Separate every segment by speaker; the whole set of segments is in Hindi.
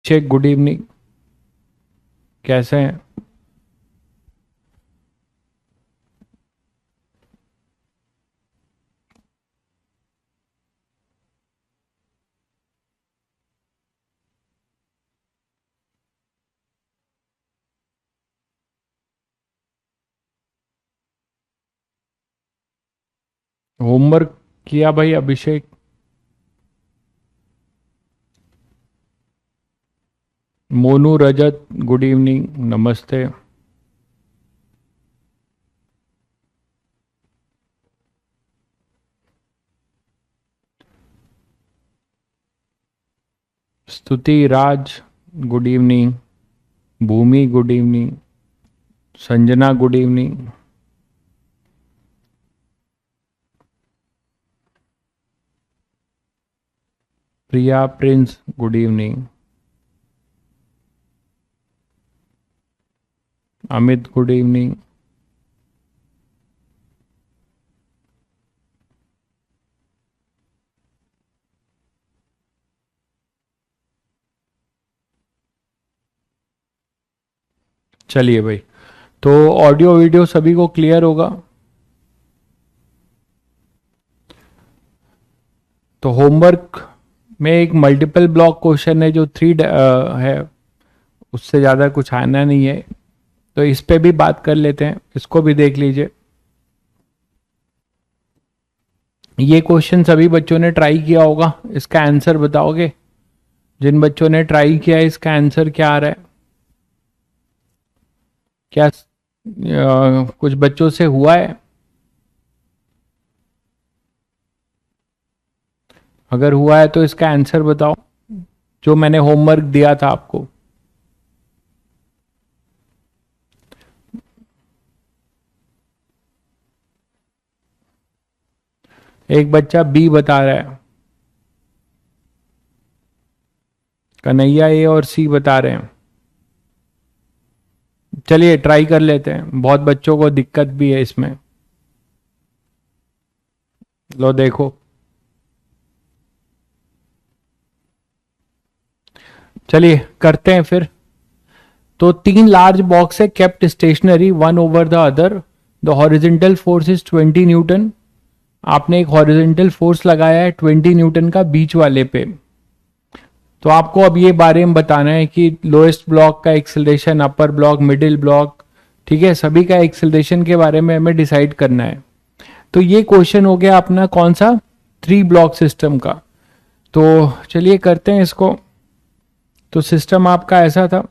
Speaker 1: शेख गुड इवनिंग, कैसे हैं? होमवर्क किया भाई अभिषेक? मोनू रजत गुड इवनिंग, नमस्ते। Stuti Raj good evening. Bhumi good evening. Sanjana good evening. Priya Prince good evening. Amit good evening. चलिए भाई, तो ऑडियो वीडियो सभी को क्लियर होगा? तो होमवर्क में एक मल्टीपल ब्लॉक क्वेश्चन है जो थ्री है, उससे ज़्यादा कुछ आना नहीं है, तो इस पे भी बात कर लेते हैं, इसको भी देख लीजिए। ये क्वेश्चन सभी बच्चों ने ट्राई किया होगा, इसका आंसर बताओगे? जिन बच्चों ने ट्राई किया है इसका आंसर क्या आ रहा है? क्या कुछ बच्चों से हुआ है? अगर हुआ है तो इसका आंसर बताओ, जो मैंने होमवर्क दिया था आपको। एक बच्चा बी बता रहा है, कन्हैया ए और सी बता रहे हैं। चलिए ट्राई कर लेते हैं, बहुत बच्चों को दिक्कत भी है इसमें। लो देखो, चलिए करते हैं फिर। तो तीन लार्ज बॉक्स है kept stationary one over the other, the horizontal force is 20 newton. आपने एक हॉरिजेंटल फोर्स लगाया है 20 न्यूटन का बीच वाले पे। तो आपको अब ये बारे में बताना है कि लोएस्ट ब्लॉक का एक्सेलरेशन, अपर ब्लॉक, मिडिल ब्लॉक, ठीक है, सभी का एक्सेलरेशन के बारे में हमें डिसाइड करना है। तो ये क्वेश्चन हो गया अपना कौन सा, थ्री ब्लॉक सिस्टम का। तो चलिए करते हैं इसको। तो सिस्टम आपका ऐसा था,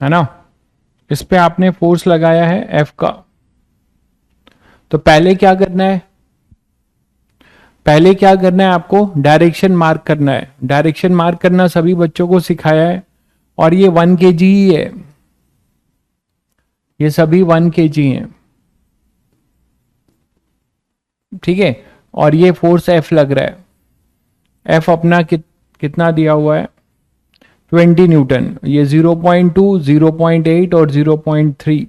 Speaker 1: है ना? इस पे आपने फोर्स लगाया है एफ का। तो पहले क्या करना है, पहले क्या करना है आपको, डायरेक्शन मार्क करना है। डायरेक्शन मार्क करना सभी बच्चों को सिखाया है, और ये 1 kg ही है, ये सभी 1 kg हैं, ठीक है। और ये फोर्स एफ लग रहा है। एफ अपना कितना दिया हुआ है, 20 न्यूटन। ये 0.2, 0.8 और 0.3,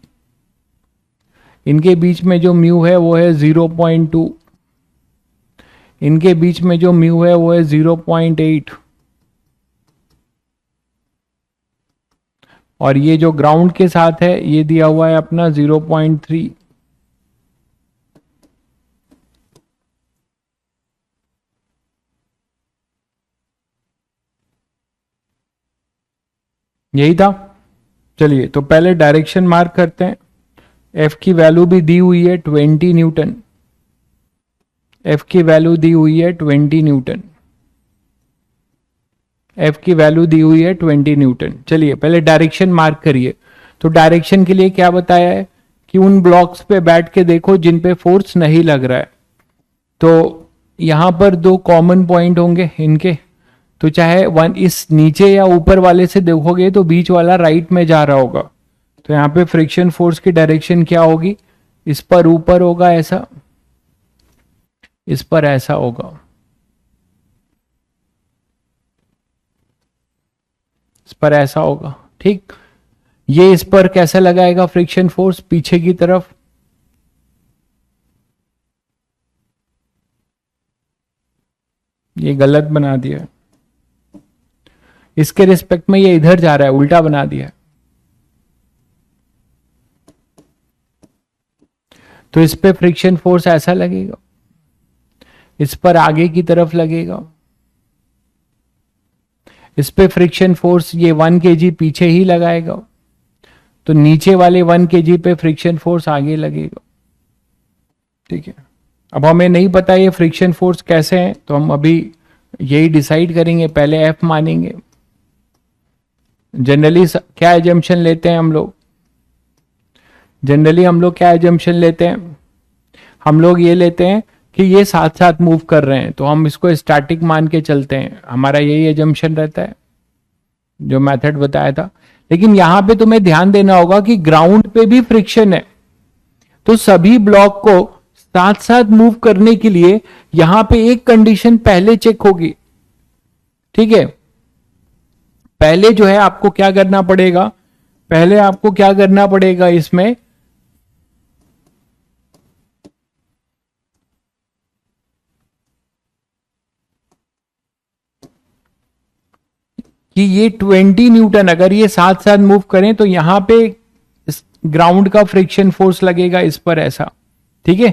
Speaker 1: इनके बीच में जो म्यू है वो है 0.2, इनके बीच में जो म्यू है वो है 0.8, और ये जो ग्राउंड के साथ है ये दिया हुआ है अपना 0.3। यही था। चलिए तो पहले डायरेक्शन मार्क करते हैं। एफ की वैल्यू भी दी हुई है 20 न्यूटन, एफ की वैल्यू दी हुई है 20 न्यूटन, एफ की वैल्यू दी हुई है 20 न्यूटन। चलिए पहले डायरेक्शन मार्क करिए। तो डायरेक्शन के लिए क्या बताया है कि उन ब्लॉक्स पे बैठ के देखो जिन पे फोर्स नहीं लग रहा है। तो यहां पर दो कॉमन पॉइंट होंगे इनके, तो चाहे वन इस नीचे या ऊपर वाले से देखोगे तो बीच वाला राइट में जा रहा होगा। तो यहाँ पे फ्रिक्शन फोर्स की डायरेक्शन क्या होगी, इस पर ऊपर होगा ऐसा, इस पर ऐसा होगा। पर ऐसा होगा, ठीक। ये इस पर कैसा लगाएगा फ्रिक्शन फोर्स, पीछे की तरफ, ये गलत बना दिया, इसके रिस्पेक्ट में ये इधर जा रहा है, उल्टा बना दिया। तो इस पे फ्रिक्शन फोर्स ऐसा लगेगा, इस पर आगे की तरफ लगेगा, इस पे फ्रिक्शन फोर्स ये 1 kg पीछे ही लगाएगा, तो नीचे वाले 1 kg पे फ्रिक्शन फोर्स आगे लगेगा, ठीक है। अब हमें नहीं पता ये फ्रिक्शन फोर्स कैसे है, तो हम अभी यही डिसाइड करेंगे, पहले एफ मानेंगे। जनरली क्या एजम्पशन लेते हैं हम लोग, जनरली हम लोग क्या एजम्पशन लेते हैं, हम लोग ये लेते हैं कि ये साथ साथ मूव कर रहे हैं, तो हम इसको स्टैटिक मान के चलते हैं, हमारा यही एजम्पशन रहता है जो मेथड बताया था। लेकिन यहां पे तुम्हें ध्यान देना होगा कि ग्राउंड पे भी फ्रिक्शन है, तो सभी ब्लॉक को साथ साथ मूव करने के लिए यहां पे एक कंडीशन पहले चेक होगी, ठीक है। पहले जो है आपको क्या करना पड़ेगा, पहले आपको क्या करना पड़ेगा इसमें, कि ये 20 न्यूटन अगर ये साथ साथ मूव करें तो यहां पे ग्राउंड का फ्रिक्शन फोर्स लगेगा इस पर ऐसा, ठीक है।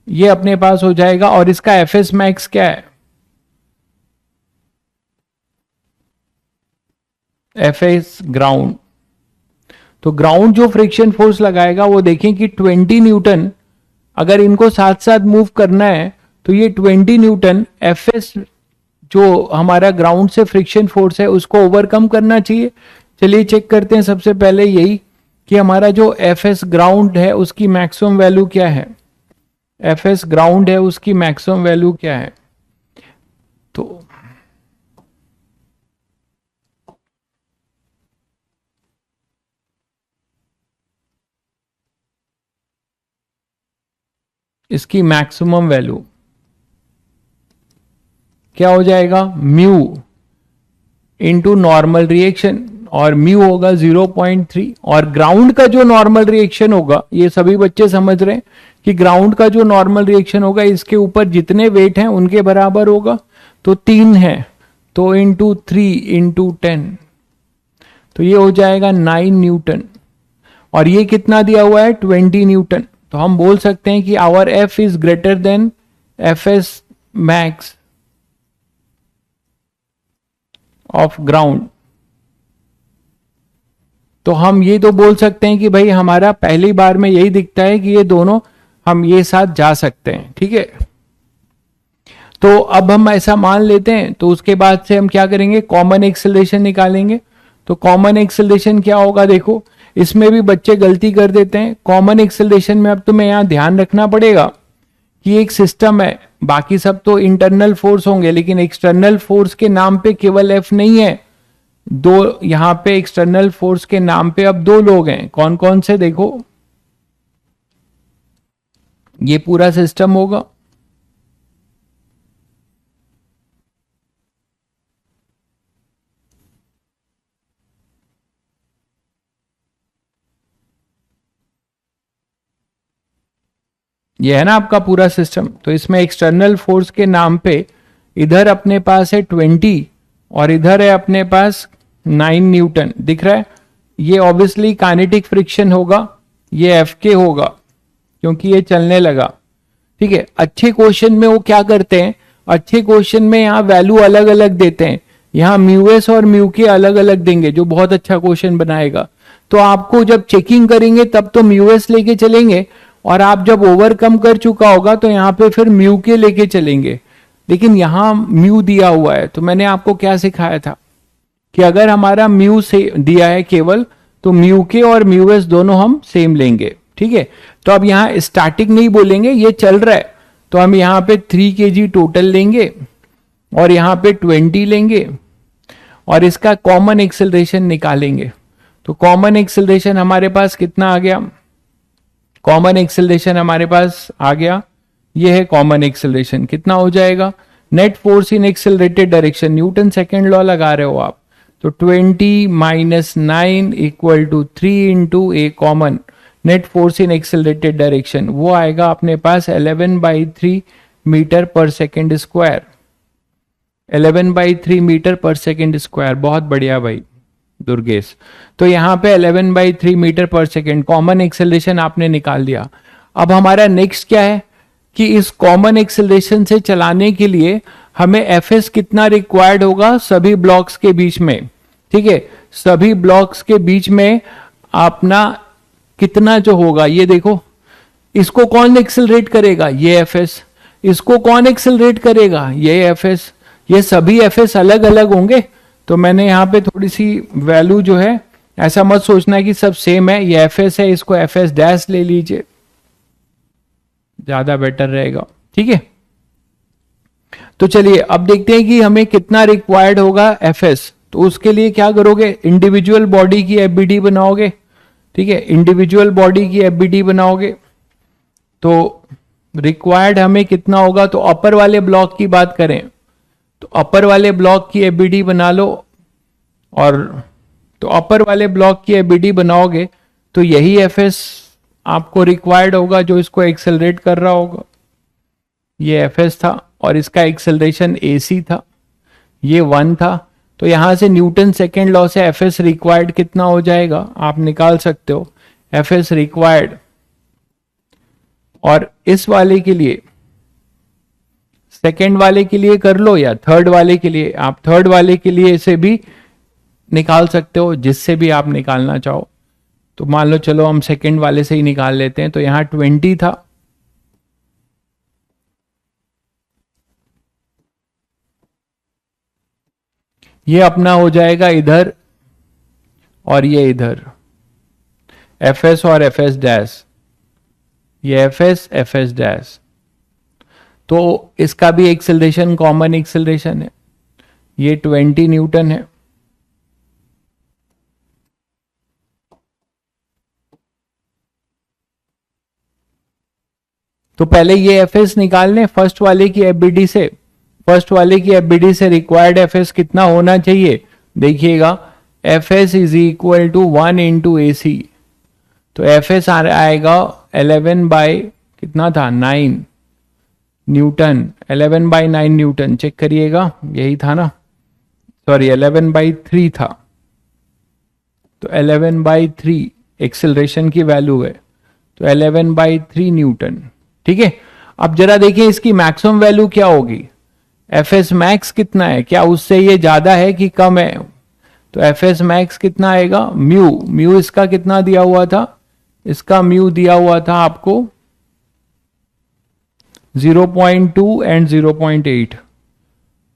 Speaker 1: ये अपने पास हो जाएगा, और इसका एफएस मैक्स क्या है, एफएस ग्राउंड। तो ग्राउंड जो फ्रिक्शन फोर्स लगाएगा वो देखें कि 20 न्यूटन अगर इनको साथ साथ मूव करना है, तो ये 20 न्यूटन एफएस जो हमारा ग्राउंड से फ्रिक्शन फोर्स है उसको ओवरकम करना चाहिए। चलिए चेक करते हैं सबसे पहले यही कि हमारा जो एफएस ग्राउंड है उसकी मैक्सिमम वैल्यू क्या है, एफएस ग्राउंड है उसकी मैक्सिमम वैल्यू क्या है। तो इसकी मैक्सिमम वैल्यू क्या हो जाएगा, म्यू इंटू नॉर्मल रिएक्शन, और म्यू होगा 0.3, और ग्राउंड का जो नॉर्मल रिएक्शन होगा, ये सभी बच्चे समझ रहे हैं कि ग्राउंड का जो नॉर्मल रिएक्शन होगा इसके ऊपर जितने वेट हैं उनके बराबर होगा, तो 3 है, तो इंटू 3 इंटू 10, तो ये हो जाएगा 9 न्यूटन, और ये कितना दिया हुआ है 20 न्यूटन। तो हम बोल सकते हैं कि our F is greater than F S max of ground. तो हम ये तो बोल सकते हैं कि भाई हमारा पहली बार में यही दिखता है कि ये दोनों हम ये साथ जा सकते हैं, ठीक है। तो अब हम ऐसा मान लेते हैं, तो उसके बाद से हम क्या करेंगे, कॉमन एक्सेलरेशन निकालेंगे। तो कॉमन एक्सेलरेशन क्या होगा, देखो इसमें भी बच्चे गलती कर देते हैं। कॉमन एक्सेलरेशन में अब तुम्हें यहां ध्यान रखना पड़ेगा कि एक सिस्टम है, बाकी सब तो इंटरनल फोर्स होंगे, लेकिन एक्सटर्नल फोर्स के नाम पे केवल एफ नहीं है, दो यहां पे एक्सटर्नल फोर्स के नाम पे अब 2 लोग हैं। कौन कौन से, देखो ये पूरा सिस्टम होगा, ये है ना आपका पूरा सिस्टम। तो इसमें एक्सटर्नल फोर्स के नाम पे इधर अपने पास है 20 और इधर है अपने पास 9 न्यूटन, दिख रहा है। ये ऑब्वियसली काइनेटिक फ्रिक्शन होगा, ये एफ के होगा क्योंकि ये चलने लगा, ठीक है। अच्छे क्वेश्चन में वो क्या करते हैं, अच्छे क्वेश्चन में यहाँ वैल्यू अलग अलग देते हैं, यहाँ म्यू एस और म्यू के अलग अलग देंगे, जो बहुत अच्छा क्वेश्चन बनाएगा। तो आपको जब चेकिंग करेंगे तब तो म्यू एस लेके चलेंगे, और आप जब ओवरकम कर चुका होगा तो यहाँ पे फिर म्यू के लेके चलेंगे। लेकिन यहाँ म्यू दिया हुआ है, तो मैंने आपको क्या सिखाया था कि अगर हमारा म्यू से दिया है केवल, तो म्यू के और म्यू एस दोनों हम सेम लेंगे, ठीक है। तो अब यहाँ स्टैटिक नहीं बोलेंगे, ये चल रहा है, तो हम यहाँ पे 3 kg टोटल लेंगे और यहाँ पे 20 लेंगे और इसका कॉमन एक्सेलरेशन निकालेंगे। तो कॉमन एक्सेलरेशन हमारे पास कितना आ गया, कॉमन एक्सेलरेशन हमारे पास आ गया, ये है कॉमन एक्सेलरेशन। कितना हो जाएगा, net force in accelerated direction, newton second law लगा रहे हो आप, तो 20 minus 9 equal to 3 into a common net force in accelerated direction, वो आएगा अपने पास 11/3 metre per second square. 11/3 metre per second square, बहुत बढ़िया भाई दुर्गेश। तो यहाँ पे 11/3 metre per second common acceleration आपने निकाल दिया। अब हमारा नेक्स्ट क्या है कि इस कॉमन एक्सेलरेशन से चलाने के लिए हमें एफएस कितना रिक्वायर्ड होगा सभी ब्लॉक्स के बीच में, ठीक है। सभी ब्लॉक्स के बीच में अपना कितना जो होगा, ये देखो, इसको कौन एक्सेलरेट करेगा, ये एफएस। इसको कौन एक्सेलरेट करेगा, ये एफएस। ये सभी एफएस अलग अलग होंगे, तो मैंने यहां पे थोड़ी सी वैल्यू जो है, ऐसा मत सोचना कि सब सेम है। ये एफएस है, इसको एफएस डैश ले लीजिए, ज्यादा बेटर रहेगा, ठीक है। तो चलिए अब देखते हैं कि हमें कितना रिक्वायर्ड होगा एफएस। तो उसके लिए क्या करोगे, इंडिविजुअल बॉडी की एफबीडी बनाओगे, ठीक है। इंडिविजुअल बॉडी की एफबीडी बनाओगे तो रिक्वायर्ड हमें कितना होगा, तो अपर वाले ब्लॉक की बात करें तो अपर वाले ब्लॉक की एफबीडी बना लो, और तो अपर वाले ब्लॉक की एफबीडी बनाओगे तो यही एफएस आपको रिक्वायर्ड होगा जो इसको एक्सेलरेट कर रहा होगा। ये एफएस था और इसका एक्सेलरेशन एसी था, ये 1 था। तो यहां से न्यूटन सेकेंड लॉ से एफएस रिक्वायर्ड कितना हो जाएगा आप निकाल सकते हो, एफएस रिक्वायर्ड। और इस वाले के लिए, सेकेंड वाले के लिए कर लो या थर्ड वाले के लिए, आप थर्ड वाले के लिए इसे भी निकाल सकते हो, जिससे भी आप निकालना चाहो। तो मान लो चलो हम सेकेंड वाले से ही निकाल लेते हैं। तो यहां 20 था, ये अपना हो जाएगा इधर और ये इधर, एफएस और एफएस डैश, ये एफएस एफएस डैश। तो इसका भी एक्सेलरेशन कॉमन एक्सेलरेशन है, ये 20 न्यूटन है। तो पहले ये एफएस निकाल लें फर्स्ट वाले की एफबीडी से। फर्स्ट वाले की एफबीडी से रिक्वायर्ड एफएस कितना होना चाहिए, देखिएगा, FS is equal to 1 into A C. तो एफएस आएगा 11 बाय कितना था, 9 न्यूटन। 11/9 न्यूटन, चेक करिएगा, यही था ना, सॉरी 11/3 था। तो 11/3 एक्सेलरेशन की वैल्यू है, तो 11/3 न्यूटन, ठीक है। अब जरा देखिए इसकी मैक्सिमम वैल्यू क्या होगी, एफएस मैक्स कितना है, क्या उससे ये ज्यादा है कि कम है। तो एफएस मैक्स कितना आएगा, म्यू, म्यू इसका कितना दिया हुआ था, इसका म्यू दिया हुआ था आपको 0.2 एंड 0.8,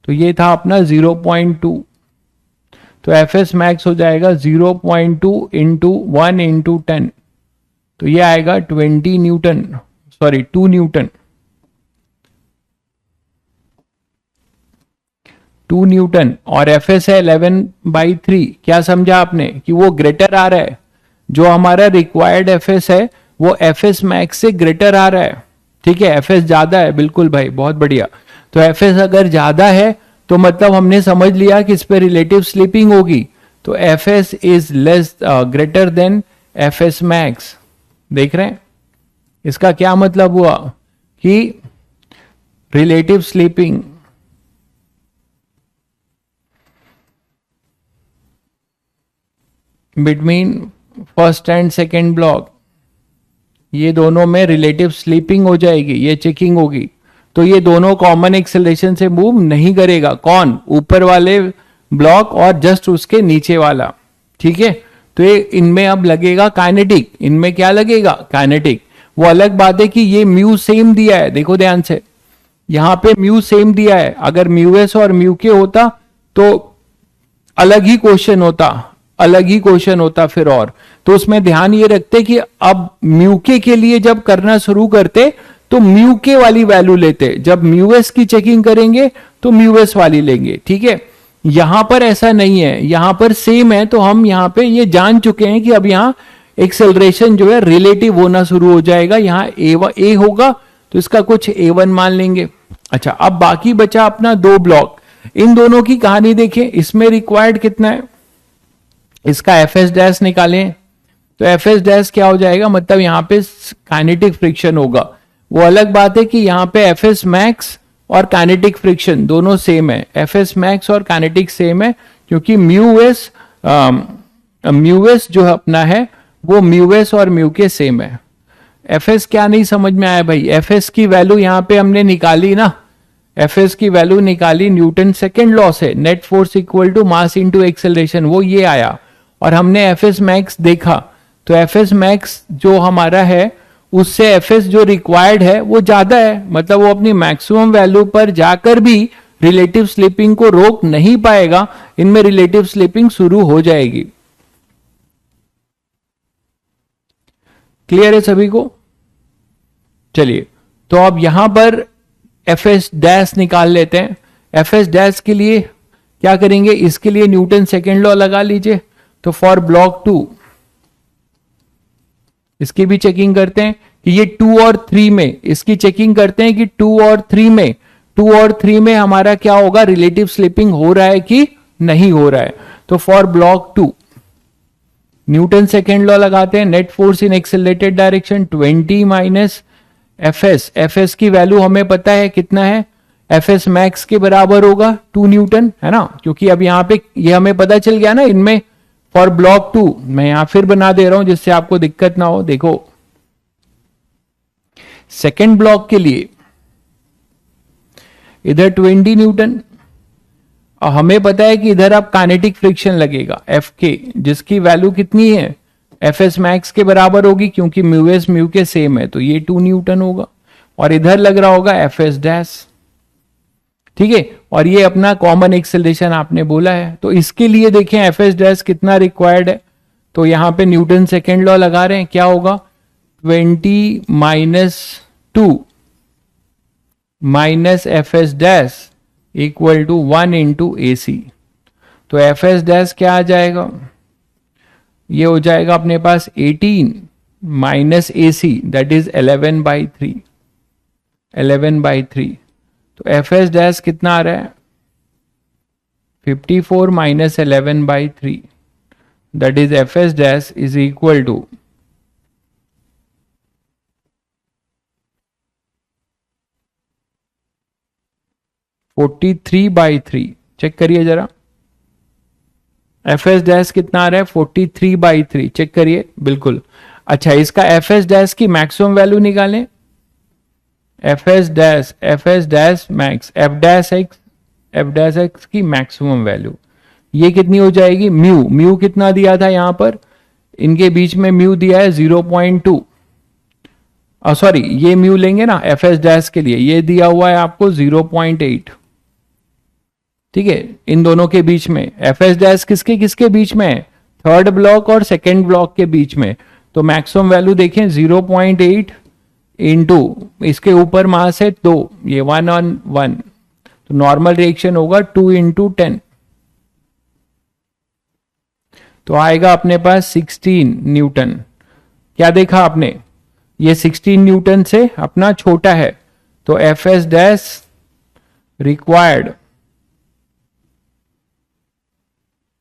Speaker 1: तो ये था अपना 0.2। तो एफएस मैक्स हो जाएगा 0.2 इंटू 1 इंटू 10, तो ये आएगा 20 न्यूटन, सॉरी 2 न्यूटन, 2 न्यूटन। और एफएस है 11/3। क्या समझा आपने कि वो ग्रेटर आ रहा है, जो हमारा रिक्वायर्ड एफएस है वो एफएस मैक्स से ग्रेटर आ रहा है, ठीक है। एफएस ज्यादा है, बिल्कुल भाई, बहुत बढ़िया। तो एफएस अगर ज्यादा है तो मतलब हमने समझ लिया कि इस पे रिलेटिव स्लिपिंग होगी। तो F S is less greater than F S max. देख रहे हैं इसका क्या मतलब हुआ कि relative slipping between first and second block, ये दोनों में रिलेटिव स्लीपिंग हो जाएगी, ये चेकिंग होगी। तो ये दोनों कॉमन एक्सेलरेशन से मूव नहीं करेगा, कौन, ऊपर वाले ब्लॉक और जस्ट उसके नीचे वाला, ठीक है। तो ये इनमें अब लगेगा काइनेटिक, इनमें क्या लगेगा, काइनेटिक। वो अलग बात है कि ये म्यू सेम दिया है, देखो ध्यान से, यहां पे म्यू सेम दिया है। अगर म्यू एस और म्यू के होता तो अलग ही क्वेश्चन होता, अलग ही क्वेश्चन होता फिर। और तो उसमें ध्यान ये रखते कि अब म्यूके के लिए जब करना शुरू करते तो म्यूके वाली वैल्यू लेते, जब म्यूएस की चेकिंग करेंगे तो म्यूएस वाली लेंगे, ठीक है। यहां पर ऐसा नहीं है, यहां पर सेम है। तो हम यहां पे ये जान चुके हैं कि अब यहां एक्सेलरेशन जो है रिलेटिव होना शुरू हो जाएगा। यहां ए होगा तो इसका कुछ A1 मान लेंगे। अच्छा, अब बाकी बचा अपना 2 ब्लॉक। इन दोनों की कहानी देखें, इसमें रिक्वायर्ड कितना है, इसका एफ एस डैश निकालें तो एफ एस डैश क्या हो जाएगा, मतलब यहाँ पे काइनेटिक फ्रिक्शन होगा। वो अलग बात है कि यहाँ पे एफ एस मैक्स और काइनेटिक फ्रिक्शन दोनों सेम है, एफ एस मैक्स और काइनेटिक सेम है, क्योंकि म्यू एस जो अपना है वो म्यू एस और म्यू के सेम है। एफ एस क्या नहीं समझ में आया भाई, एफ एस की वैल्यू यहाँ पे हमने निकाली ना, एफ एस की वैल्यू निकाली, न्यूटन सेकेंड लॉ से, net force equal to mass into acceleration, वो ये आया। और हमने एफ एस मैक्स देखा, तो एफ एस मैक्स जो हमारा है उससे एफ एस जो रिक्वायर्ड है वो ज्यादा है, मतलब वो अपनी मैक्सिमम वैल्यू पर जाकर भी रिलेटिव स्लिपिंग को रोक नहीं पाएगा, इनमें रिलेटिव स्लिपिंग शुरू हो जाएगी। क्लियर है सभी को? चलिए, तो अब यहां पर एफ एस डैश निकाल लेते हैं। एफ एस डैश के लिए क्या करेंगे, इसके लिए न्यूटन सेकेंड लॉ लगा लीजिए। तो फॉर ब्लॉक 2 इसकी भी चेकिंग करते हैं कि ये 2 और 3 में, इसकी चेकिंग करते हैं कि 2 और 3 में हमारा क्या होगा, रिलेटिव स्लिपिंग हो रहा है कि नहीं हो रहा है। तो for block 2 Newton second law लगाते हैं, net force in accelerated direction 20 minus F S की वैल्यू हमें पता है कितना है, एफ एस मैक्स के बराबर होगा 2 न्यूटन, है ना, क्योंकि अब यहां पे ये हमें पता चल गया ना इनमें। फॉर ब्लॉक 2 मैं यहां फिर बना दे रहा हूं जिससे आपको दिक्कत ना हो। देखो सेकेंड ब्लॉक के लिए इधर 20 न्यूटन, और हमें पता है कि इधर अब काइनेटिक फ्रिक्शन लगेगा एफ के, जिसकी वैल्यू कितनी है, एफ एस मैक्स के बराबर होगी, क्योंकि म्यू एस म्यू के सेम है, तो ये 2 न्यूटन होगा। और इधर लग रहा होगा एफ एस डैश, ठीक है। और ये अपना कॉमन एक्सेलरेशन आपने बोला है, तो इसके लिए देखें एफ एस डैश कितना रिक्वायर्ड है, तो यहां पे न्यूटन सेकेंड लॉ लगा रहे हैं, क्या होगा 20 minus 2 minus F S dash equal to 1 into A C. तो एफ एस डैश क्या आ जाएगा, ये हो जाएगा अपने पास 18 minus A C, that is 11/3। तो एफ एस डैश कितना आ रहा है 54 minus 11/3, that is F S dash is equal to 43/3। Check करिए जरा, एफ एस डैश कितना आ रहा है 43/3, चेक करिए बिल्कुल। अच्छा, इसका एफ एस डैश की मैक्सिमम वैल्यू निकालें, F S dash max, F dash x की मैक्सिमम वैल्यू ये कितनी हो जाएगी, म्यू कितना दिया था यहां पर, इनके बीच में म्यू दिया है 0.2, सॉरी ये म्यू लेंगे ना एफ एस डैश के लिए, ये दिया हुआ है आपको 0.8, ठीक है। इन दोनों के बीच में एफ एस डैश किसके किसके बीच में है, थर्ड ब्लॉक और सेकेंड ब्लॉक के बीच में। तो मैक्सिमम वैल्यू देखें 0.8 इंटू इसके ऊपर मास है 2, ये 1 on 1, तो नॉर्मल रिएक्शन होगा 2 into 10, तो आएगा अपने पास 16 न्यूटन। क्या देखा आपने, ये 16 न्यूटन से अपना छोटा है, तो F S dash required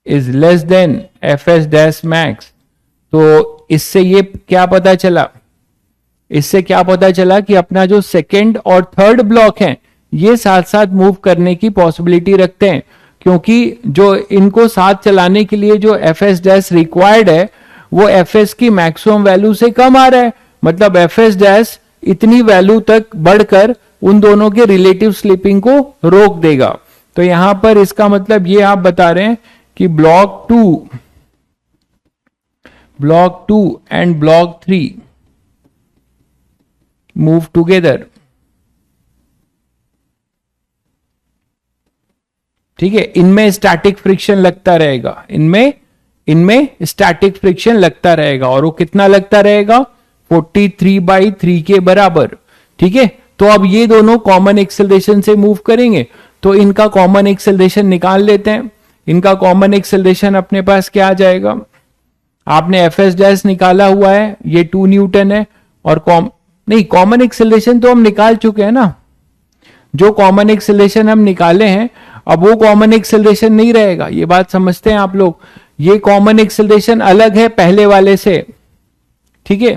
Speaker 1: is less than F S dash max. तो इससे ये क्या पता चला, इससे क्या पता चला कि अपना जो सेकेंड और थर्ड ब्लॉक है ये साथ साथ मूव करने की पॉसिबिलिटी रखते हैं, क्योंकि जो इनको साथ चलाने के लिए जो एफ एस डैश रिक्वायर्ड है वो एफ एस की मैक्सिमम वैल्यू से कम आ रहा है, मतलब एफ एस डैश इतनी वैल्यू तक बढ़कर उन दोनों के रिलेटिव स्लिपिंग को रोक देगा। तो यहां पर इसका मतलब ये आप बता रहे हैं कि block 2 and block 3 move together, ठीक है। इनमें स्टैटिक फ्रिक्शन लगता रहेगा, इनमें स्टैटिक फ्रिक्शन लगता रहेगा, और वो कितना लगता रहेगा 43/3 के बराबर, ठीक है। तो अब ये दोनों कॉमन एक्सेलरेशन से मूव करेंगे, तो इनका कॉमन एक्सेलरेशन निकाल लेते हैं। इनका कॉमन एक्सेलरेशन अपने पास क्या आ जाएगा, आपने एफ एस डैश निकाला हुआ है, ये 2 न्यूटन है, और कॉमन एक्सेलरेशन तो हम निकाल चुके हैं ना, जो कॉमन एक्सेलरेशन हम निकाले हैं अब वो कॉमन एक्सेलरेशन नहीं रहेगा। ये बात समझते हैं आप लोग ये कॉमन एक्सेलरेशन अलग है पहले वाले से, ठीक है।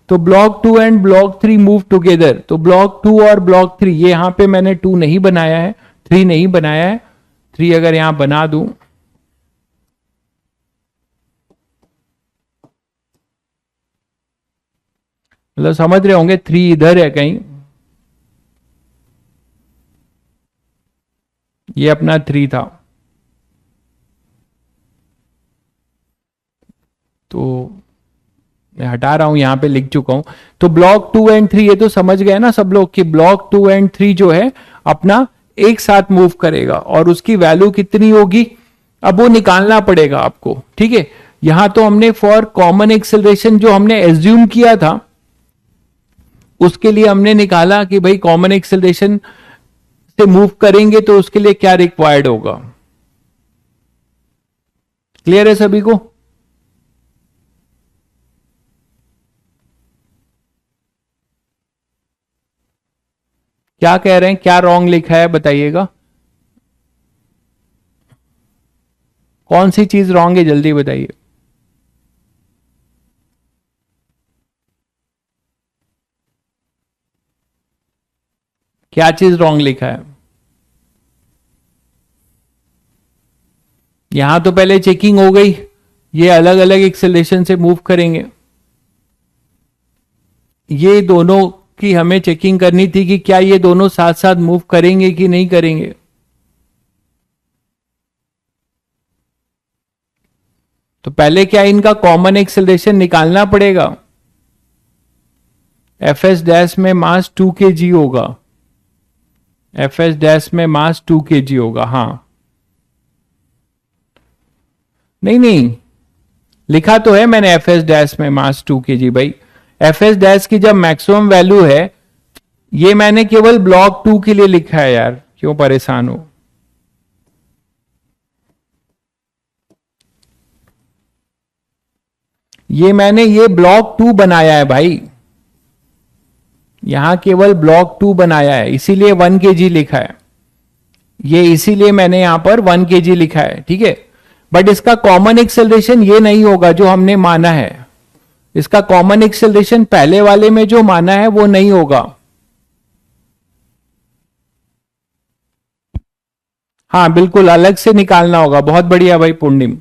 Speaker 1: तो block 2 and block 3 move together, तो ब्लॉक 2 और ब्लॉक 3, ये यहां पे मैंने 2 नहीं बनाया है, 3 नहीं बनाया है, 3 अगर यहां बना दूं, मतलब समझ रहे होंगे 3 इधर है कहीं, ये अपना 3 था, तो मैं हटा रहा हूं, यहां पे लिख चुका हूं। तो ब्लॉक 2 एंड 3 ये तो समझ गए ना सब लोग कि ब्लॉक 2 एंड 3 जो है अपना एक साथ मूव करेगा और उसकी वैल्यू कितनी होगी, अब वो निकालना पड़ेगा आपको, ठीक है। यहां तो हमने फॉर कॉमन एक्सेलरेशन जो हमने एज्यूम किया था उसके लिए हमने निकाला कि भाई कॉमन एक्सेलरेशन से मूव करेंगे तो उसके लिए क्या रिक्वायर्ड होगा। क्लियर है सभी को? क्या कह रहे हैं, क्या रॉन्ग लिखा है बताइएगा, कौन सी चीज रॉन्ग है जल्दी बताइए। क्या चीज रॉन्ग लिखा है? यहां तो पहले चेकिंग हो गई, ये अलग अलग एक्सेलरेशन से मूव करेंगे, ये दोनों की हमें चेकिंग करनी थी कि क्या ये दोनों साथ साथ मूव करेंगे कि नहीं करेंगे। तो पहले क्या इनका कॉमन एक्सेलरेशन निकालना पड़ेगा। एफ एस डैश में मास 2 kg होगा, एफ एस डैश में मास 2 kg होगा, हाँ नहीं नहीं लिखा तो है मैंने एफ एस डैश में मास 2 kg भाई। एफ एस डैश की जब मैक्सिमम वैल्यू है, ये मैंने केवल ब्लॉक 2 के लिए लिखा है यार, क्यों परेशान हो। ये मैंने ये ब्लॉक 2 बनाया है भाई, यहां केवल ब्लॉक 2 बनाया है, इसीलिए 1 kg लिखा है, ये इसीलिए मैंने यहां पर 1 kg लिखा है, ठीक है। बट इसका कॉमन एक्सेलरेशन ये नहीं होगा जो हमने माना है, इसका कॉमन एक्सेलरेशन पहले वाले में जो माना है वो नहीं होगा। हाँ बिल्कुल अलग से निकालना होगा, बहुत बढ़िया भाई पूर्णिम,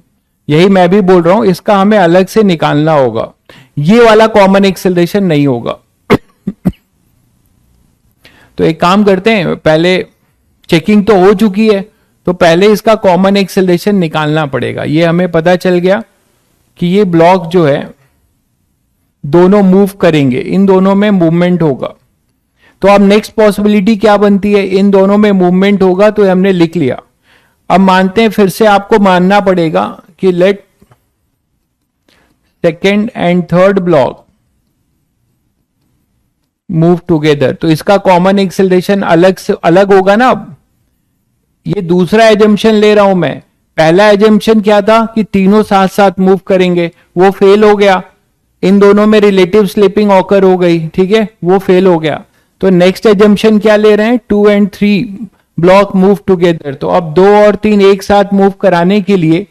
Speaker 1: यही मैं भी बोल रहा हूं, इसका हमें अलग से निकालना होगा, ये वाला कॉमन एक्सेलरेशन नहीं होगा। तो एक काम करते हैं, पहले चेकिंग तो हो चुकी है, तो पहले इसका कॉमन एक्सेलरेशन निकालना पड़ेगा। ये हमें पता चल गया कि ये ब्लॉक जो है दोनों मूव करेंगे, इन दोनों में मूवमेंट होगा। तो अब नेक्स्ट पॉसिबिलिटी क्या बनती है, इन दोनों में मूवमेंट होगा, तो हमने लिख लिया। अब मानते हैं, फिर से आपको मानना पड़ेगा कि let second and third block move together, तो इसका कॉमन एक्सेलरेशन अलग से अलग होगा ना। अब ये दूसरा एजम्पशन ले रहा हूं मैं, पहला एजम्पशन क्या था कि तीनों साथ साथ मूव करेंगे, वो फेल हो गया, इन दोनों में रिलेटिव स्लिपिंग ऑकर हो गई, ठीक है, वो फेल हो गया। तो नेक्स्ट एजम्पशन क्या ले रहे हैं, 2 एंड 3 ब्लॉक मूव टुगेदर। तो अब 2 और 3 एक साथ मूव कराने के लिए,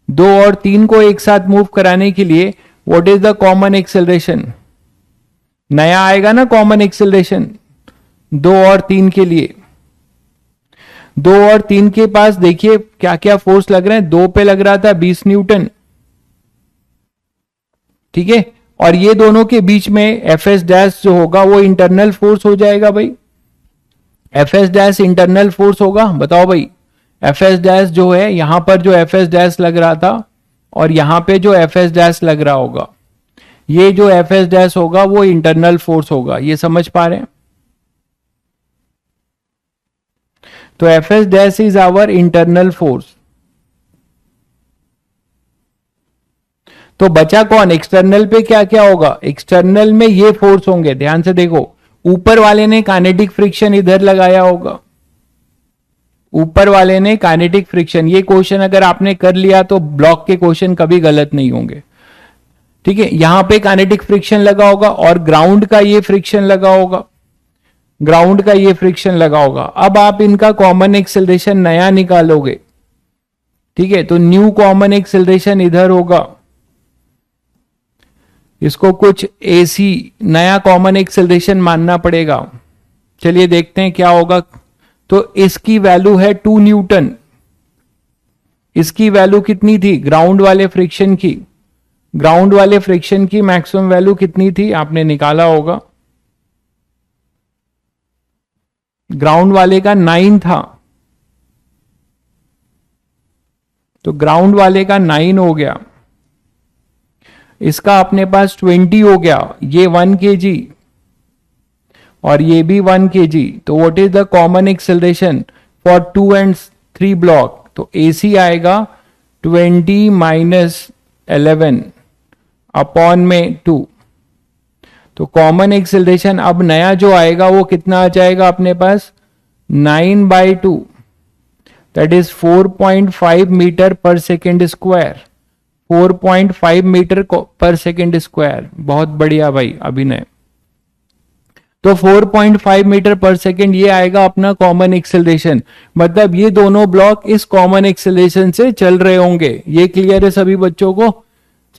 Speaker 1: 2 और 3 को एक साथ मूव कराने के लिए what is the common acceleration, नया आएगा ना कॉमन एक्सेलरेशन 2 और 3 के लिए। 2 और 3 के पास देखिए क्या क्या फोर्स लग रहे हैं, 2 पे लग रहा था 20 न्यूटन, ठीक है, और ये दोनों के बीच में एफ एस डैश जो होगा वो इंटरनल फोर्स हो जाएगा भाई, F S dash internal force होगा। बताओ भाई, एफ एस डैश जो है यहां पर जो एफ एस डैश लग रहा था और यहां पे जो एफ एस डैश लग रहा होगा, ये जो एफ एस डैश होगा वो इंटरनल फोर्स होगा, ये समझ पा रहे हैं। तो F S dash is our internal force. तो बचा कौन, एक्सटर्नल पे क्या क्या होगा, एक्सटर्नल में ये फोर्स होंगे, ध्यान से देखो, ऊपर वाले ने काइनेटिक फ्रिक्शन इधर लगाया होगा, ऊपर वाले ने काइनेटिक फ्रिक्शन, ये क्वेश्चन अगर आपने कर लिया तो ब्लॉक के क्वेश्चन कभी गलत नहीं होंगे, ठीक है। यहां पे काइनेटिक फ्रिक्शन लगा होगा और ग्राउंड का ये फ्रिक्शन लगा होगा, ग्राउंड का ये फ्रिक्शन लगा होगा। अब आप इनका कॉमन एक्सेलरेशन नया निकालोगे, ठीक है, तो न्यू कॉमन एक्सेलरेशन इधर होगा, इसको कुछ एसी नया कॉमन एक्सेलरेशन मानना पड़ेगा। चलिए देखते हैं क्या होगा। तो इसकी वैल्यू है 2 न्यूटन, इसकी वैल्यू कितनी थी ग्राउंड वाले फ्रिक्शन की, ग्राउंड वाले फ्रिक्शन की मैक्सिमम वैल्यू कितनी थी आपने निकाला होगा, ग्राउंड वाले का 9 था, तो ग्राउंड वाले का 9 हो गया, इसका अपने पास 20 हो गया, ये 1 kg और ये भी 1 kg। तो what is the common acceleration for 2 and 3 block, तो AC आएगा 20 माइनस 11 अपॉन में 2। तो कॉमन एक्सेलरेशन अब नया जो आएगा वो कितना आ जाएगा अपने पास 9/2, that is 4.5 metre per second square, 4.5 metre per second square. बहुत बढ़िया भाई अभिनय। तो 4.5 मीटर पर सेकेंड ये आएगा अपना कॉमन एक्सेलरेशन, मतलब ये दोनों ब्लॉक इस कॉमन एक्सेलरेशन से चल रहे होंगे। ये क्लियर है सभी बच्चों को?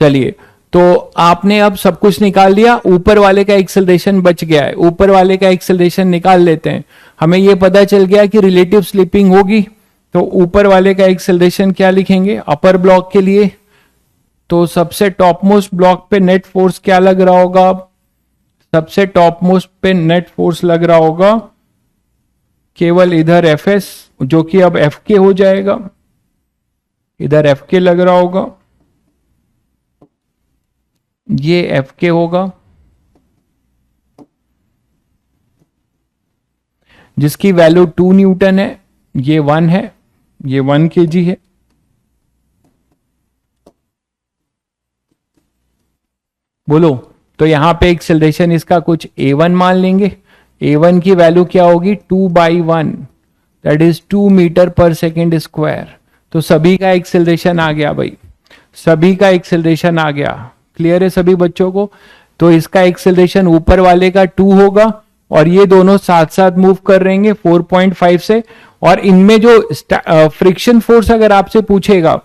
Speaker 1: चलिए, तो आपने अब सब कुछ निकाल लिया, ऊपर वाले का एक्सेलरेशन बच गया है, ऊपर वाले का एक्सेलरेशन निकाल लेते हैं। हमें यह पता चल गया कि रिलेटिव स्लिपिंग होगी, तो ऊपर वाले का एक्सेलरेशन क्या लिखेंगे अपर ब्लॉक के लिए, तो सबसे टॉप मोस्ट ब्लॉक पे नेट फोर्स क्या लग रहा होगा, सबसे टॉप मोस्ट पे नेट फोर्स लग रहा होगा केवल इधर Fs, जो कि अब Fk हो जाएगा, इधर Fk लग रहा होगा, ये Fk होगा, जिसकी वैल्यू 2 न्यूटन है, ये 1 है, ये 1 kg है। बोलो, तो यहां पे एक्सेलरेशन इसका कुछ A1 मान लेंगे। A1 की वैल्यू क्या होगी 2/1, that is 2 metre per second square. तो सभी का एक्सेलरेशन आ गया भाई, सभी का एक्सेलरेशन आ गया। क्लियर है सभी बच्चों को? तो इसका एक्सेलरेशन ऊपर वाले का 2 होगा और ये दोनों साथ साथ मूव कर रहेंगे 4.5 से, और इनमें जो फ्रिक्शन फोर्स अगर आपसे पूछेगा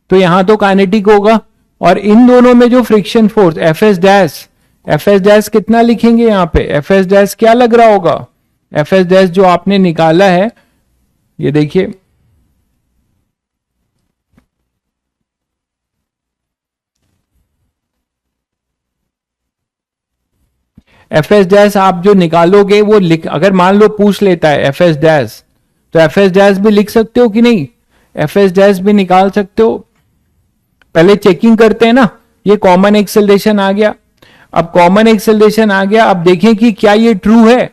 Speaker 1: तो यहां तो काइनेटिक होगा, और इन दोनों में जो friction force F S dash कितना लिखेंगे यहां पे, एफ एस डैश क्या लग रहा होगा, एफ एस डैश जो आपने निकाला है ये देखिए, एफ एस डैश आप जो निकालोगे वो लिख, अगर मान लो पूछ लेता है एफ एस डैश, तो एफ एस डैश भी लिख सकते हो कि नहीं, एफ एस डैश भी निकाल सकते हो। पहले चेकिंग करते हैं ना, ये कॉमन एक्सेलरेशन आ गया, अब कॉमन एक्सेलरेशन आ गया, अब देखें कि क्या ये ट्रू है,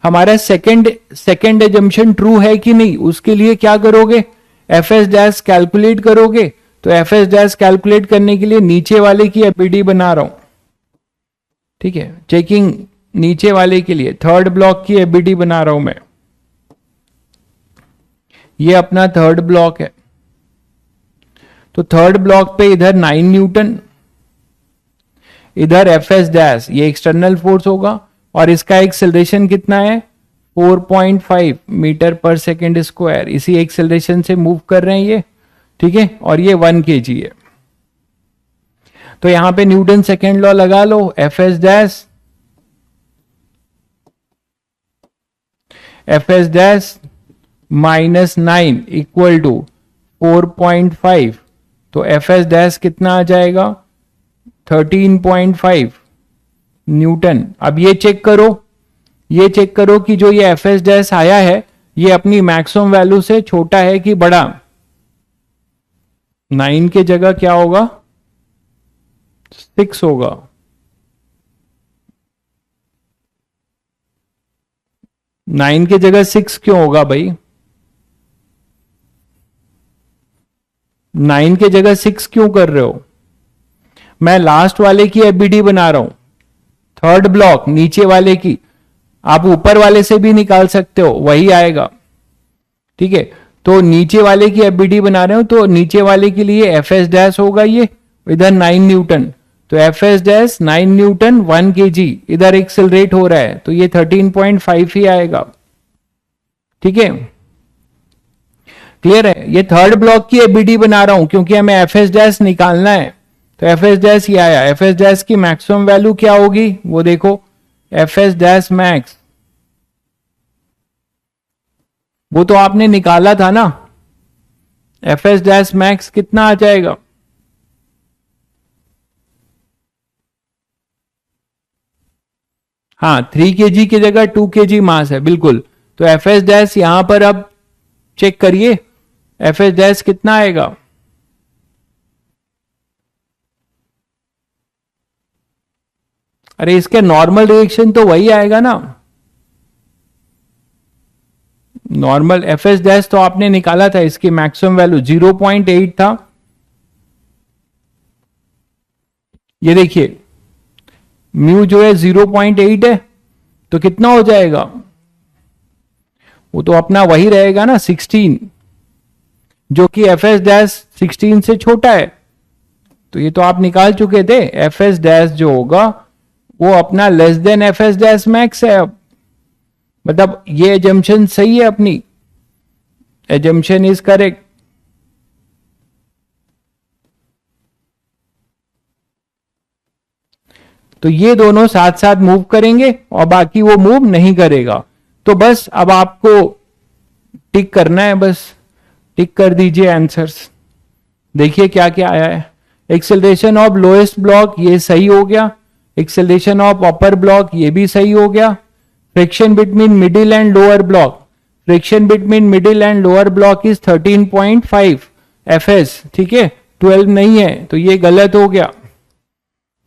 Speaker 1: हमारा सेकंड एजम्पशन ट्रू है कि नहीं। उसके लिए क्या करोगे, एफ एस डैश कैलकुलेट करोगे। तो एफ एस डैश कैलकुलेट करने के लिए नीचे वाले की एपीडी बना रहा हूं, ठीक है, चेकिंग नीचे वाले के लिए थर्ड ब्लॉक की एबीडी बना रहा हूं मैं, ये अपना थर्ड ब्लॉक है। तो थर्ड ब्लॉक पे इधर 9 न्यूटन, इधर एफ एस डैश, ये एक्सटर्नल फोर्स होगा, और इसका एक्सेलरेशन कितना है 4.5 मीटर पर सेकेंड स्क्वायर, इसी एक्सेलरेशन से मूव कर रहे हैं ये, ठीक है, और ये 1 kg है। तो यहां पे न्यूटन सेकेंड लॉ लगा लो, F S dash minus 9 equal to 4.5, तो एफ एस डैश कितना आ जाएगा 13.5 न्यूटन। अब ये चेक करो कि जो ये एफ एस डैश आया है ये अपनी मैक्सिमम वैल्यू से छोटा है कि बड़ा। 9 के जगह क्या होगा 6 होगा, नाइन के जगह 6 क्यों होगा भाई, 9 के जगह 6 क्यों कर रहे हो? मैं लास्ट वाले की एबीडी बना रहा हूं, थर्ड ब्लॉक नीचे वाले की, आप ऊपर वाले से भी निकाल सकते हो, वही आएगा, ठीक है। तो नीचे वाले की एबीडी बना रहे हो, तो नीचे वाले के लिए एफ एस डैश होगा ये, इधर 9 न्यूटन, तो F S dash 9 Newton 1 kg, इधर एक्सेलरेट हो रहा है, तो ये 13.5 ही आएगा, ठीक है। क्लियर है? ये थर्ड ब्लॉक की एबीडी बना रहा हूं क्योंकि हमें एफ एस डैश निकालना है। तो एफ एस डैश ये आया, एफ एस डैश की मैक्सिमम वैल्यू क्या होगी वो देखो, एफ एस डैश मैक्स, वो तो आपने निकाला था ना, एफ एस डैश मैक्स कितना आ जाएगा? हाँ 3 kg की जगह 2 kg मास है, बिल्कुल। तो एफ एस डैश यहां पर अब चेक करिए, एफ एस डैश कितना आएगा? अरे इसके नॉर्मल रिएक्शन तो वही आएगा ना, नॉर्मल एफ एस डैश तो आपने निकाला था, इसकी मैक्सिमम वैल्यू 0.8 था। ये देखिए म्यू जो है 0.8 है, तो कितना हो जाएगा? वो तो अपना वही रहेगा ना 16, जो कि एफ एस डैश 16 से छोटा है। तो ये तो आप निकाल चुके थे, एफ एस डैश जो होगा वो अपना less than F S dash max है। अब मतलब ये एजम्पशन सही है, अपनी एजम्पशन इज करेक्ट। तो ये दोनों साथ साथ मूव करेंगे और बाकी वो मूव नहीं करेगा। तो बस अब आपको टिक करना है, बस टिक कर दीजिए आंसर्स। देखिए क्या क्या आया है। एक्सेलरेशन ऑफ लोएस्ट ब्लॉक ये सही हो गया, एक्सेलरेशन ऑफ अपर ब्लॉक ये भी सही हो गया। Friction between middle and lower block, friction between middle and lower block is 13.5 FS, ठीक है, 12 नहीं है, तो ये गलत हो गया।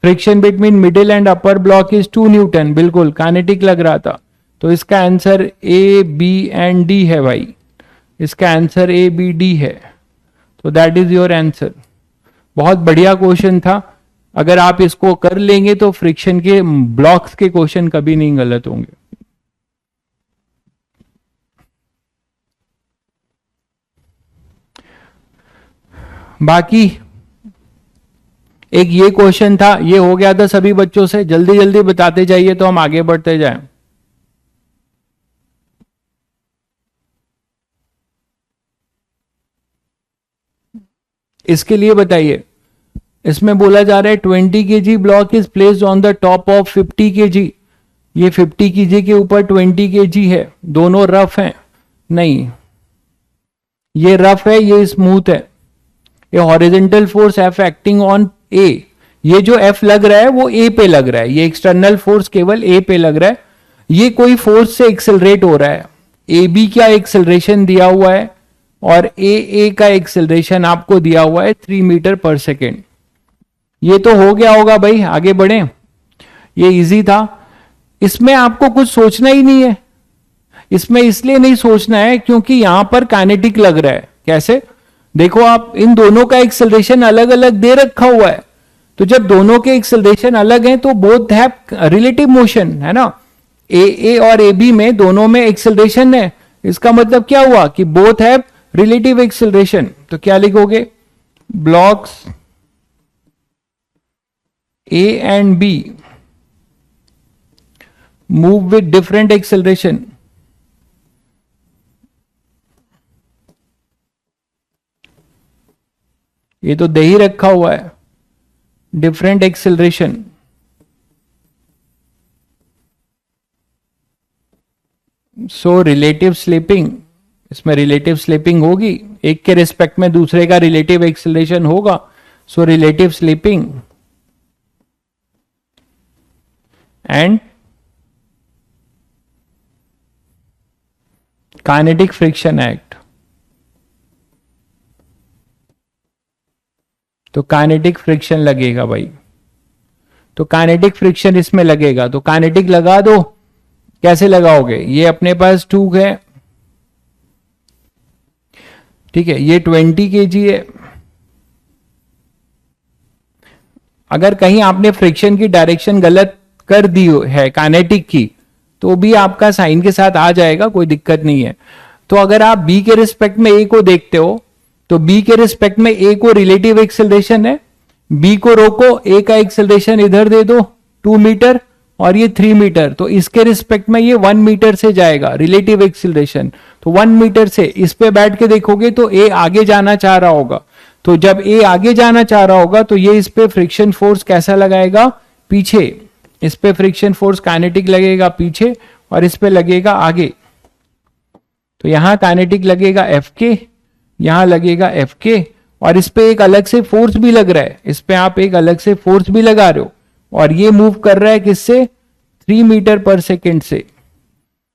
Speaker 1: Friction between middle and upper block is 2 newton, बिल्कुल काइनेटिक लग रहा था। तो इसका answer A B and D है भाई, इसका आंसर ए बी डी है। तो दैट इज योर आंसर। बहुत बढ़िया क्वेश्चन था, अगर आप इसको कर लेंगे तो फ्रिक्शन के ब्लॉक्स के क्वेश्चन कभी नहीं गलत होंगे। बाकी एक ये क्वेश्चन था, ये हो गया था सभी बच्चों से, जल्दी जल्दी बताते जाइए तो हम आगे बढ़ते जाएं। इसके लिए बताइए, इसमें बोला जा रहा है 20 kg block is placed on the top of 50 kg। ये 50 kg के ऊपर 20 kg है, दोनों रफ हैं? नहीं, ये रफ है, ये स्मूथ है। ये horizontal force F acting on A, ये जो एफ लग रहा है वो ए पे लग रहा है, ये एक्सटर्नल फोर्स केवल ए पे लग रहा है। ये कोई फोर्स से एक्सेलरेट हो रहा है, ए बी का एक्सेलरेशन दिया हुआ है और ए का एक्सेलरेशन आपको दिया हुआ है 3 मीटर पर सेकेंड। ये तो हो गया होगा भाई, आगे बढ़े, ये इजी था। इसमें आपको कुछ सोचना ही नहीं है, इसमें इसलिए नहीं सोचना है क्योंकि यहां पर काइनेटिक लग रहा है। कैसे? देखो आप, इन दोनों का एक्सेलरेशन अलग अलग दे रखा हुआ है, तो जब दोनों के एक्सेलरेशन अलग हैं तो बोथ हैव रिलेटिव मोशन, है ना। ए और ए बी में दोनों में एक्सेलरेशन है, इसका मतलब क्या हुआ कि बोथ हैव रिलेटिव एक्सेलरेशन। तो क्या लिखोगे? Blocks A and B move with different acceleration. ये तो दे ही रखा हुआ है, different acceleration. So relative slipping, इसमें रिलेटिव स्लिपिंग होगी, एक के रिस्पेक्ट में दूसरे का रिलेटिव एक्सेलरेशन होगा। So relative slipping and kinetic friction act. तो काइनेटिक फ्रिक्शन लगेगा भाई, तो काइनेटिक फ्रिक्शन इसमें लगेगा, तो काइनेटिक लगा दो। कैसे लगाओगे? ये अपने पास 2 है, ठीक है, ये 20 kg है। अगर कहीं आपने फ्रिक्शन की डायरेक्शन गलत कर दी है काइनेटिक की, तो भी आपका साइन के साथ आ जाएगा, कोई दिक्कत नहीं है। तो अगर आप बी के रिस्पेक्ट में ए को देखते हो, तो बी के रिस्पेक्ट में ए को रिलेटिव एक्सेलरेशन है, बी को रोको, ए का एक्सेलरेशन इधर दे दो 2 मीटर और ये 3 मीटर, तो इसके रिस्पेक्ट में ये 1 मीटर से जाएगा रिलेटिव एक्सिलरेशन। तो 1 मीटर से इस पे बैठ के देखोगे तो ए आगे जाना चाह रहा होगा, तो जब ए आगे जाना चाह रहा होगा तो ये इस पे फ्रिक्शन फोर्स कैसा लगाएगा, पीछे। इस पे फ्रिक्शन फोर्स काइनेटिक लगेगा पीछे और इस पे लगेगा आगे। तो यहां काइनेटिक लगेगा एफ के, यहां लगेगा एफ के, और इस पे एक अलग से फोर्स भी लग रहा है, इस पे आप एक अलग से फोर्स भी लगा रहे हो, और ये मूव कर रहा है किससे, 3 मीटर पर सेकेंड से,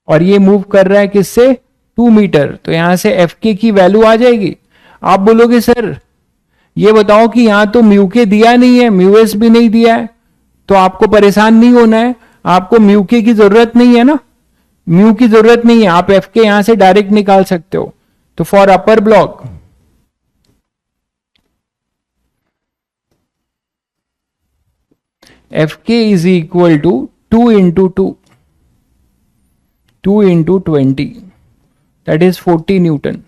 Speaker 1: और ये मूव कर रहा है किससे, 2 मीटर। तो यहां से एफ के की वैल्यू आ जाएगी। आप बोलोगे सर ये बताओ कि यहां तो म्यू के दिया नहीं है, म्यू एस भी नहीं दिया है, तो आपको परेशान नहीं होना है, आपको म्यू के की जरूरत नहीं है ना, म्यू की जरूरत नहीं है, आप एफ के यहां से डायरेक्ट निकाल सकते हो। तो for upper block F K is equal to 2 into 2 into 20, that is 40 newton.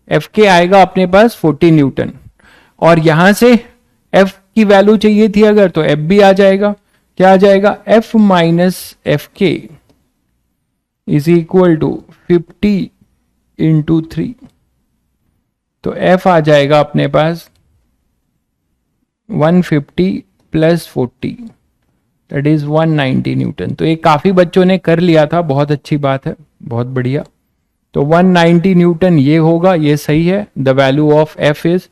Speaker 1: F K आएगा अपने पास 40 न्यूटन, और यहां से एफ की वैल्यू चाहिए थी अगर, तो एफ भी आ जाएगा। क्या आ जाएगा, F minus F K is equal to 50 into 3। तो एफ आ जाएगा अपने पास 150 प्लस 40, दैट इज 190 न्यूटन। तो ये काफी बच्चों ने कर लिया था, बहुत अच्छी बात है, बहुत बढ़िया। तो 190 न्यूटन ये होगा, ये सही है। The value of F is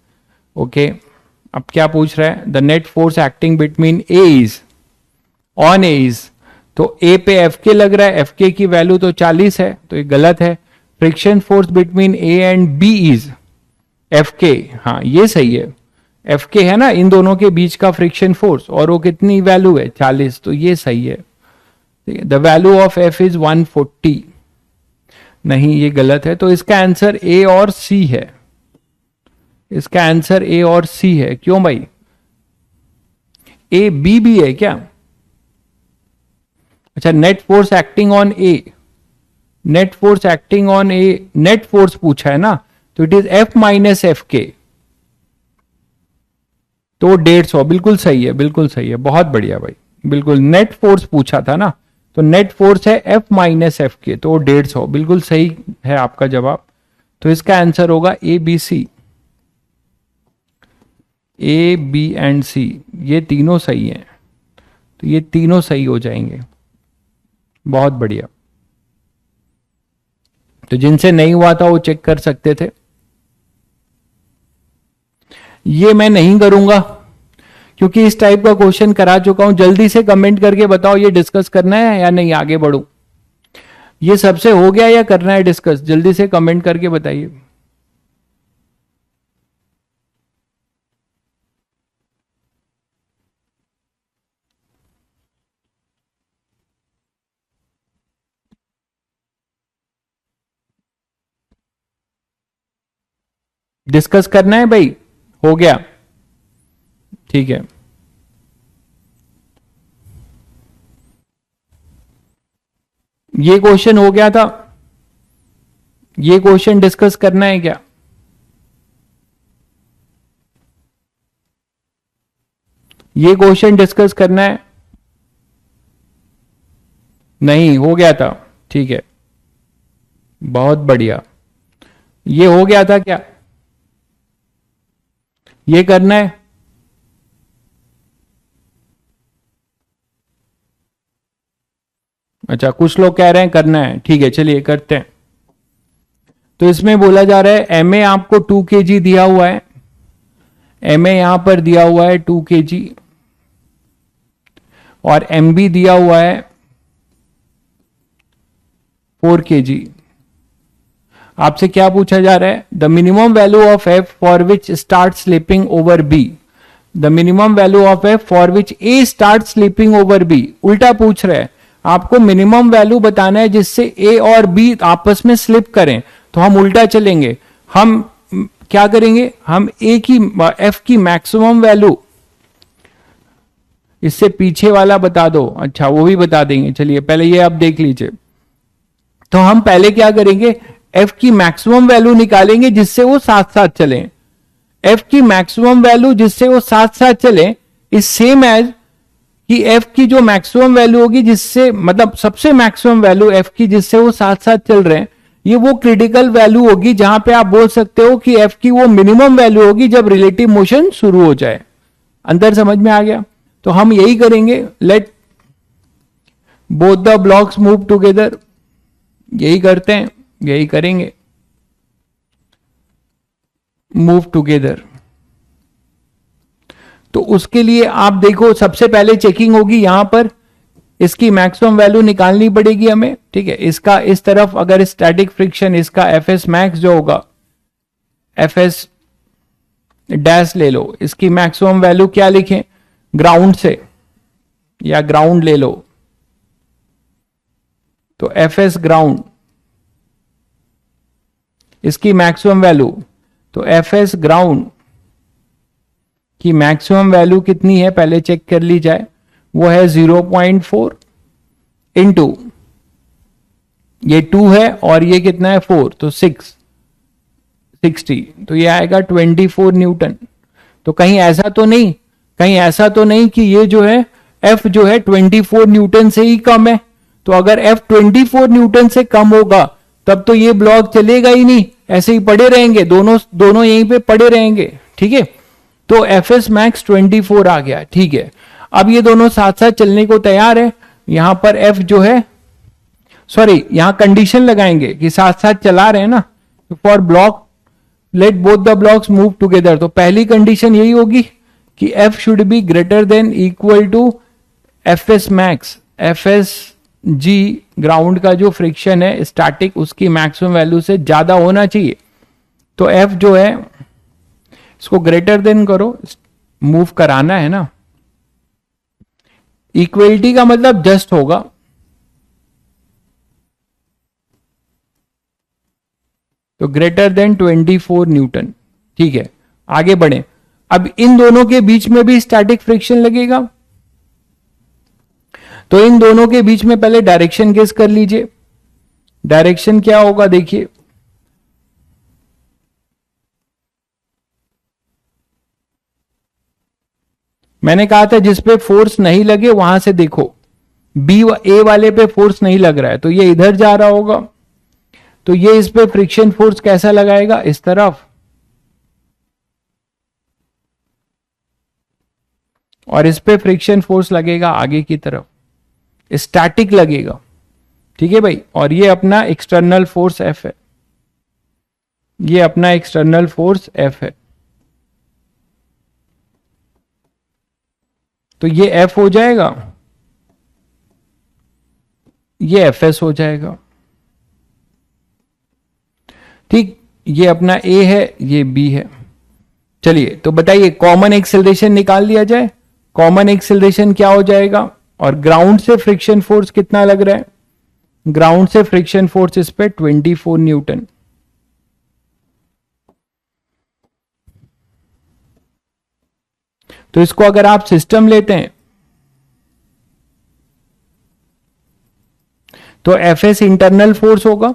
Speaker 1: okay. अब क्या पूछ रहा है, the net force acting between A is on A is, तो ए पे एफ के लग रहा है, एफ के की वैल्यू तो 40 है, तो ये गलत है। Friction force between A and B is F K, हाँ ये सही है, एफ के है ना इन दोनों के बीच का फ्रिक्शन फोर्स, और वो कितनी वैल्यू है, 40, तो ये सही है। The value of F is 140, नहीं ये गलत है। तो इसका आंसर ए और सी है, इसका आंसर ए और सी है। क्यों भाई, ए बी भी है क्या? अच्छा, net force acting on A, net force acting on A, net force पूछा है ना, तो it is F minus F के, तो 150, बिल्कुल सही है, बिल्कुल सही है, बहुत बढ़िया भाई, बिल्कुल। नेट फोर्स पूछा था ना, तो नेट फोर्स है एफ माइनस एफ के, तो 150, बिल्कुल सही है आपका जवाब। तो इसका आंसर होगा A B C, A B and C, ये तीनों सही हैं, तो ये तीनों सही हो जाएंगे, बहुत बढ़िया। तो जिनसे नहीं हुआ था वो चेक कर सकते थे। ये मैं नहीं करूंगा क्योंकि इस टाइप का क्वेश्चन करा चुका हूं। जल्दी से कमेंट करके बताओ ये डिस्कस करना है या नहीं, आगे बढ़ूं। ये सबसे हो गया या करना है डिस्कस, जल्दी से कमेंट करके बताइए। डिस्कस करना है भाई, हो गया, ठीक है। ये क्वेश्चन हो गया था, ये क्वेश्चन डिस्कस करना है क्या? ये क्वेश्चन डिस्कस करना है? नहीं, हो गया था, ठीक है, बहुत बढ़िया। ये हो गया था क्या? ये करना है? अच्छा, कुछ लोग कह रहे हैं करना है, ठीक है, चलिए करते हैं। तो इसमें बोला जा रहा है एम ए आपको 2 kg दिया हुआ है, एम ए यहां पर दिया हुआ है 2 kg, और एम बी दिया हुआ है 4 kg। आपसे क्या पूछा जा रहा है, the minimum value of F for which start slipping over B, the minimum value of F for which A start slipping over B. उल्टा पूछ रहा है, आपको मिनिमम वैल्यू बताना है जिससे ए और बी आपस में स्लिप करें। तो हम उल्टा चलेंगे, हम क्या करेंगे, हम ए की एफ की मैक्सिमम वैल्यू, इससे पीछे वाला बता दो, अच्छा वो भी बता देंगे, चलिए पहले ये आप देख लीजिए। तो हम पहले क्या करेंगे, एफ की मैक्सिमम वैल्यू निकालेंगे जिससे वो साथ साथ चलें। एफ की मैक्सिमम वैल्यू जिससे वो साथ साथ चले इज सेम एज कि एफ की जो मैक्सिमम वैल्यू होगी, जिससे मतलब सबसे मैक्सिमम वैल्यू एफ की जिससे वो साथ साथ चल रहे हैं, ये वो क्रिटिकल वैल्यू होगी जहां पे आप बोल सकते हो कि एफ की वो मिनिमम वैल्यू होगी जब रिलेटिव मोशन शुरू हो जाए। अंदर समझ में आ गया? तो हम यही करेंगे, let both the blocks move together, यही करते हैं, यही करेंगे, मूव टुगेदर। तो उसके लिए आप देखो, सबसे पहले चेकिंग होगी यहां पर, इसकी मैक्सिमम वैल्यू निकालनी पड़ेगी हमें, ठीक है। इसका इस तरफ अगर स्टैटिक फ्रिक्शन, इसका एफ एस मैक्स जो होगा, एफ एस डैश ले लो, इसकी मैक्सिमम वैल्यू क्या लिखें, ग्राउंड से, या ग्राउंड ले लो, तो एफ एस ग्राउंड, इसकी मैक्सिमम वैल्यू, तो एफ एस ग्राउंड की मैक्सिमम वैल्यू कितनी है पहले चेक कर ली जाए, वो है 0.4 इंटू ये 2 है और ये कितना है 4, तो 60, तो ये आएगा 24 न्यूटन। तो कहीं ऐसा तो नहीं, कहीं ऐसा तो नहीं कि ये जो है एफ जो है 24 न्यूटन से ही कम है। तो अगर एफ 24 न्यूटन से कम होगा तब तो ये ब्लॉक चलेगा ही नहीं, ऐसे ही पड़े रहेंगे, दोनों यहीं पे पड़े रहेंगे, ठीक है। तो एफ एस मैक्स 24 आ गया, ठीक है। अब ये दोनों साथ साथ चलने को तैयार है। यहां पर एफ जो है, सॉरी यहां कंडीशन लगाएंगे कि साथ साथ चला रहे हैं ना, for block let both the blocks move together. तो पहली कंडीशन यही होगी कि F should be greater than equal to F S max, F S G ground का जो फ्रिक्शन है स्टैटिक, उसकी मैक्सिमम वैल्यू से ज्यादा होना चाहिए। तो एफ जो है इसको ग्रेटर देन करो, मूव कराना है ना, इक्वलिटी का मतलब जस्ट होगा, तो ग्रेटर देन 24 न्यूटन, ठीक है। आगे बढ़े, अब इन दोनों के बीच में भी स्टैटिक फ्रिक्शन लगेगा, तो इन दोनों के बीच में पहले डायरेक्शन गेस कर लीजिए। डायरेक्शन क्या होगा देखिए, मैंने कहा था जिस पे फोर्स नहीं लगे वहां से देखो, बी ए वाले पे फोर्स नहीं लग रहा है तो ये इधर जा रहा होगा, तो ये इस पे फ्रिक्शन फोर्स कैसा लगाएगा, इस तरफ, और इस पे फ्रिक्शन फोर्स लगेगा आगे की तरफ, स्टैटिक लगेगा, ठीक है भाई। और ये अपना एक्सटर्नल फोर्स एफ है, ये अपना एक्सटर्नल फोर्स एफ है, तो ये एफ हो जाएगा, ये एफ एस हो जाएगा, ठीक। ये अपना ए है, ये बी है। चलिए तो बताइए कॉमन एक्सेलरेशन निकाल लिया जाए। कॉमन एक्सेलरेशन क्या हो जाएगा, और ग्राउंड से फ्रिक्शन फोर्स कितना लग रहा है, ग्राउंड से फ्रिक्शन फोर्स इस पे 24 न्यूटन। तो इसको अगर आप सिस्टम लेते हैं तो एफ एस इंटरनल फोर्स होगा,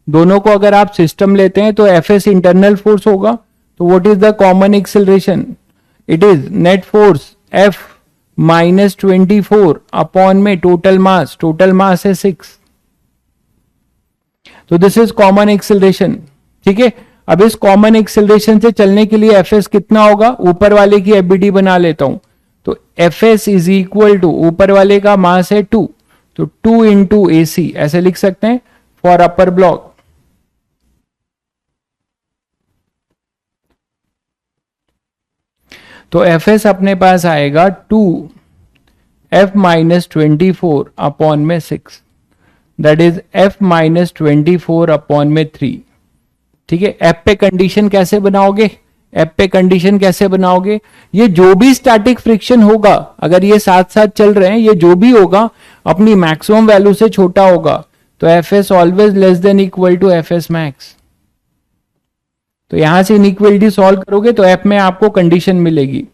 Speaker 1: दोनों को अगर आप सिस्टम लेते हैं तो एफ एस इंटरनल फोर्स होगा। तो what is the common acceleration, it is net force F minus 24 upon में टोटल मास है 6, तो दिस इज कॉमन एक्सेलरेशन, ठीक है। अब इस कॉमन एक्सेलरेशन से चलने के लिए एफ एस कितना होगा, ऊपर वाले की एफबीडी बना लेता हूं, तो F S is equal to, ऊपर वाले का मास है 2, तो 2 इंटू ए सी ऐसे लिख सकते हैं फॉर अपर ब्लॉक। तो एफ एस अपने पास आएगा 2 एफ माइनस 24 अपॉन में 6, that is F minus 24 upon में 3, ठीक है। एफ पे कंडीशन कैसे बनाओगे, एफ पे कंडीशन कैसे बनाओगे, ये जो भी स्टैटिक फ्रिक्शन होगा अगर ये साथ साथ चल रहे हैं, ये जो भी होगा अपनी मैक्सिमम वैल्यू से छोटा होगा, तो F S always less than equal to F S max. तो यहां से इनइक्वलिटी सॉल्व करोगे तो एफ में आपको कंडीशन मिलेगी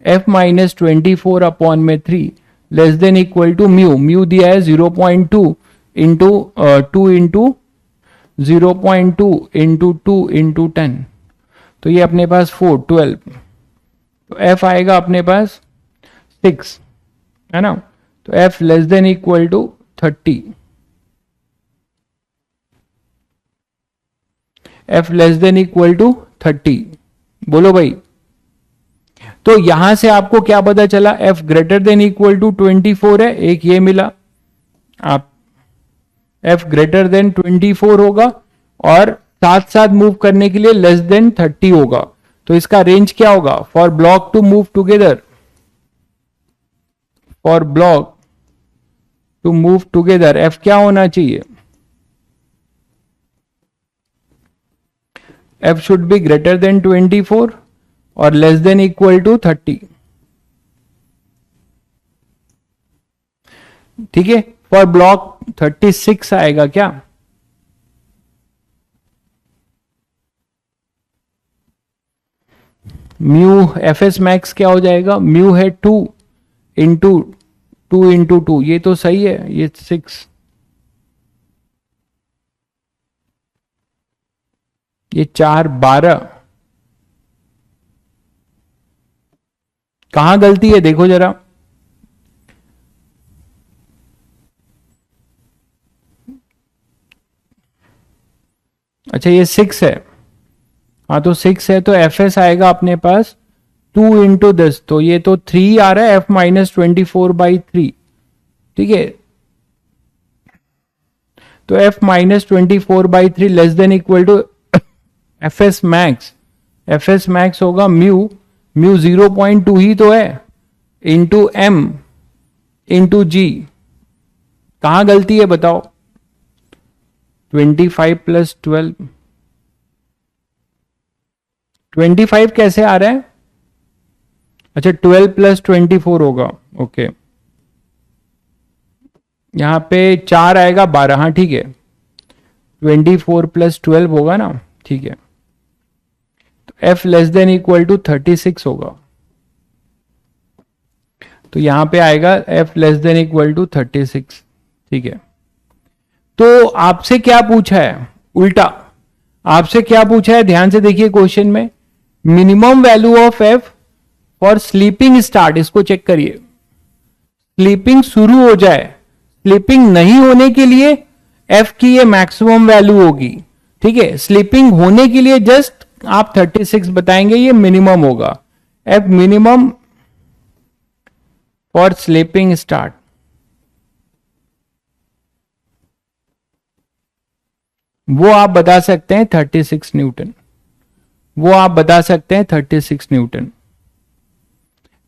Speaker 1: एफ माइनस 24 अपॉन में 3 less than equal to mu दिया है 0.2 इंटू 2 इंटू 0.2 इंटू 2 इंटू 10, तो ये अपने पास 4 12, तो एफ आएगा अपने पास 6, है ना। तो F less than equal to 30, F less than equal to 30, बोलो भाई। तो यहां से आपको क्या पता चला, F greater than equal to 24 है, एक ये मिला। आप एफ ग्रेटर देन 24 होगा और साथ साथ मूव करने के लिए लेस देन 30 होगा। तो इसका रेंज क्या होगा, for block to move together, for block to move together F क्या होना चाहिए, F should be greater than 24 और लेस देन इक्वल टू 30। ठीक है, फॉर ब्लॉक 36 आएगा क्या, म्यू एफ एस मैक्स क्या हो जाएगा, म्यू है 2 इंटू 2, ये तो सही है, ये 6, ये 4 12, कहां गलती है देखो जरा, अच्छा ये 6 है, हाँ तो 6 है तो एफ एस आएगा अपने पास 2 इंटू 10, तो ये तो 3 आ रहा है, एफ माइनस 24/3। ठीक है, तो F minus 24/3 less than equal to F S max, F S max होगा म्यू, म्यू 0.2 ही तो है, इंटू एम इंटू जी। कहां गलती है बताओ, 25 प्लस 12, 25 कैसे आ रहा है, अच्छा 12 प्लस 24 होगा, ओके यहां पे 4 आएगा 12, हाँ ठीक है 24 प्लस 12 होगा ना, ठीक है। तो F less than equal to 36 होगा, तो यहां पे आएगा F less than equal to 36। ठीक है, तो आपसे क्या पूछा है, उल्टा आपसे क्या पूछा है, ध्यान से देखिए क्वेश्चन में, minimum value of F for slipping start, इसको चेक करिए, स्लीपिंग शुरू हो जाए, स्लीपिंग नहीं होने के लिए एफ की ये मैक्सिमम वैल्यू होगी। ठीक है, स्लीपिंग होने के लिए जस्ट आप 36 बताएंगे, ये मिनिमम होगा, F minimum for slipping start. वो आप बता सकते हैं 36 न्यूटन, वो आप बता सकते हैं 36 न्यूटन।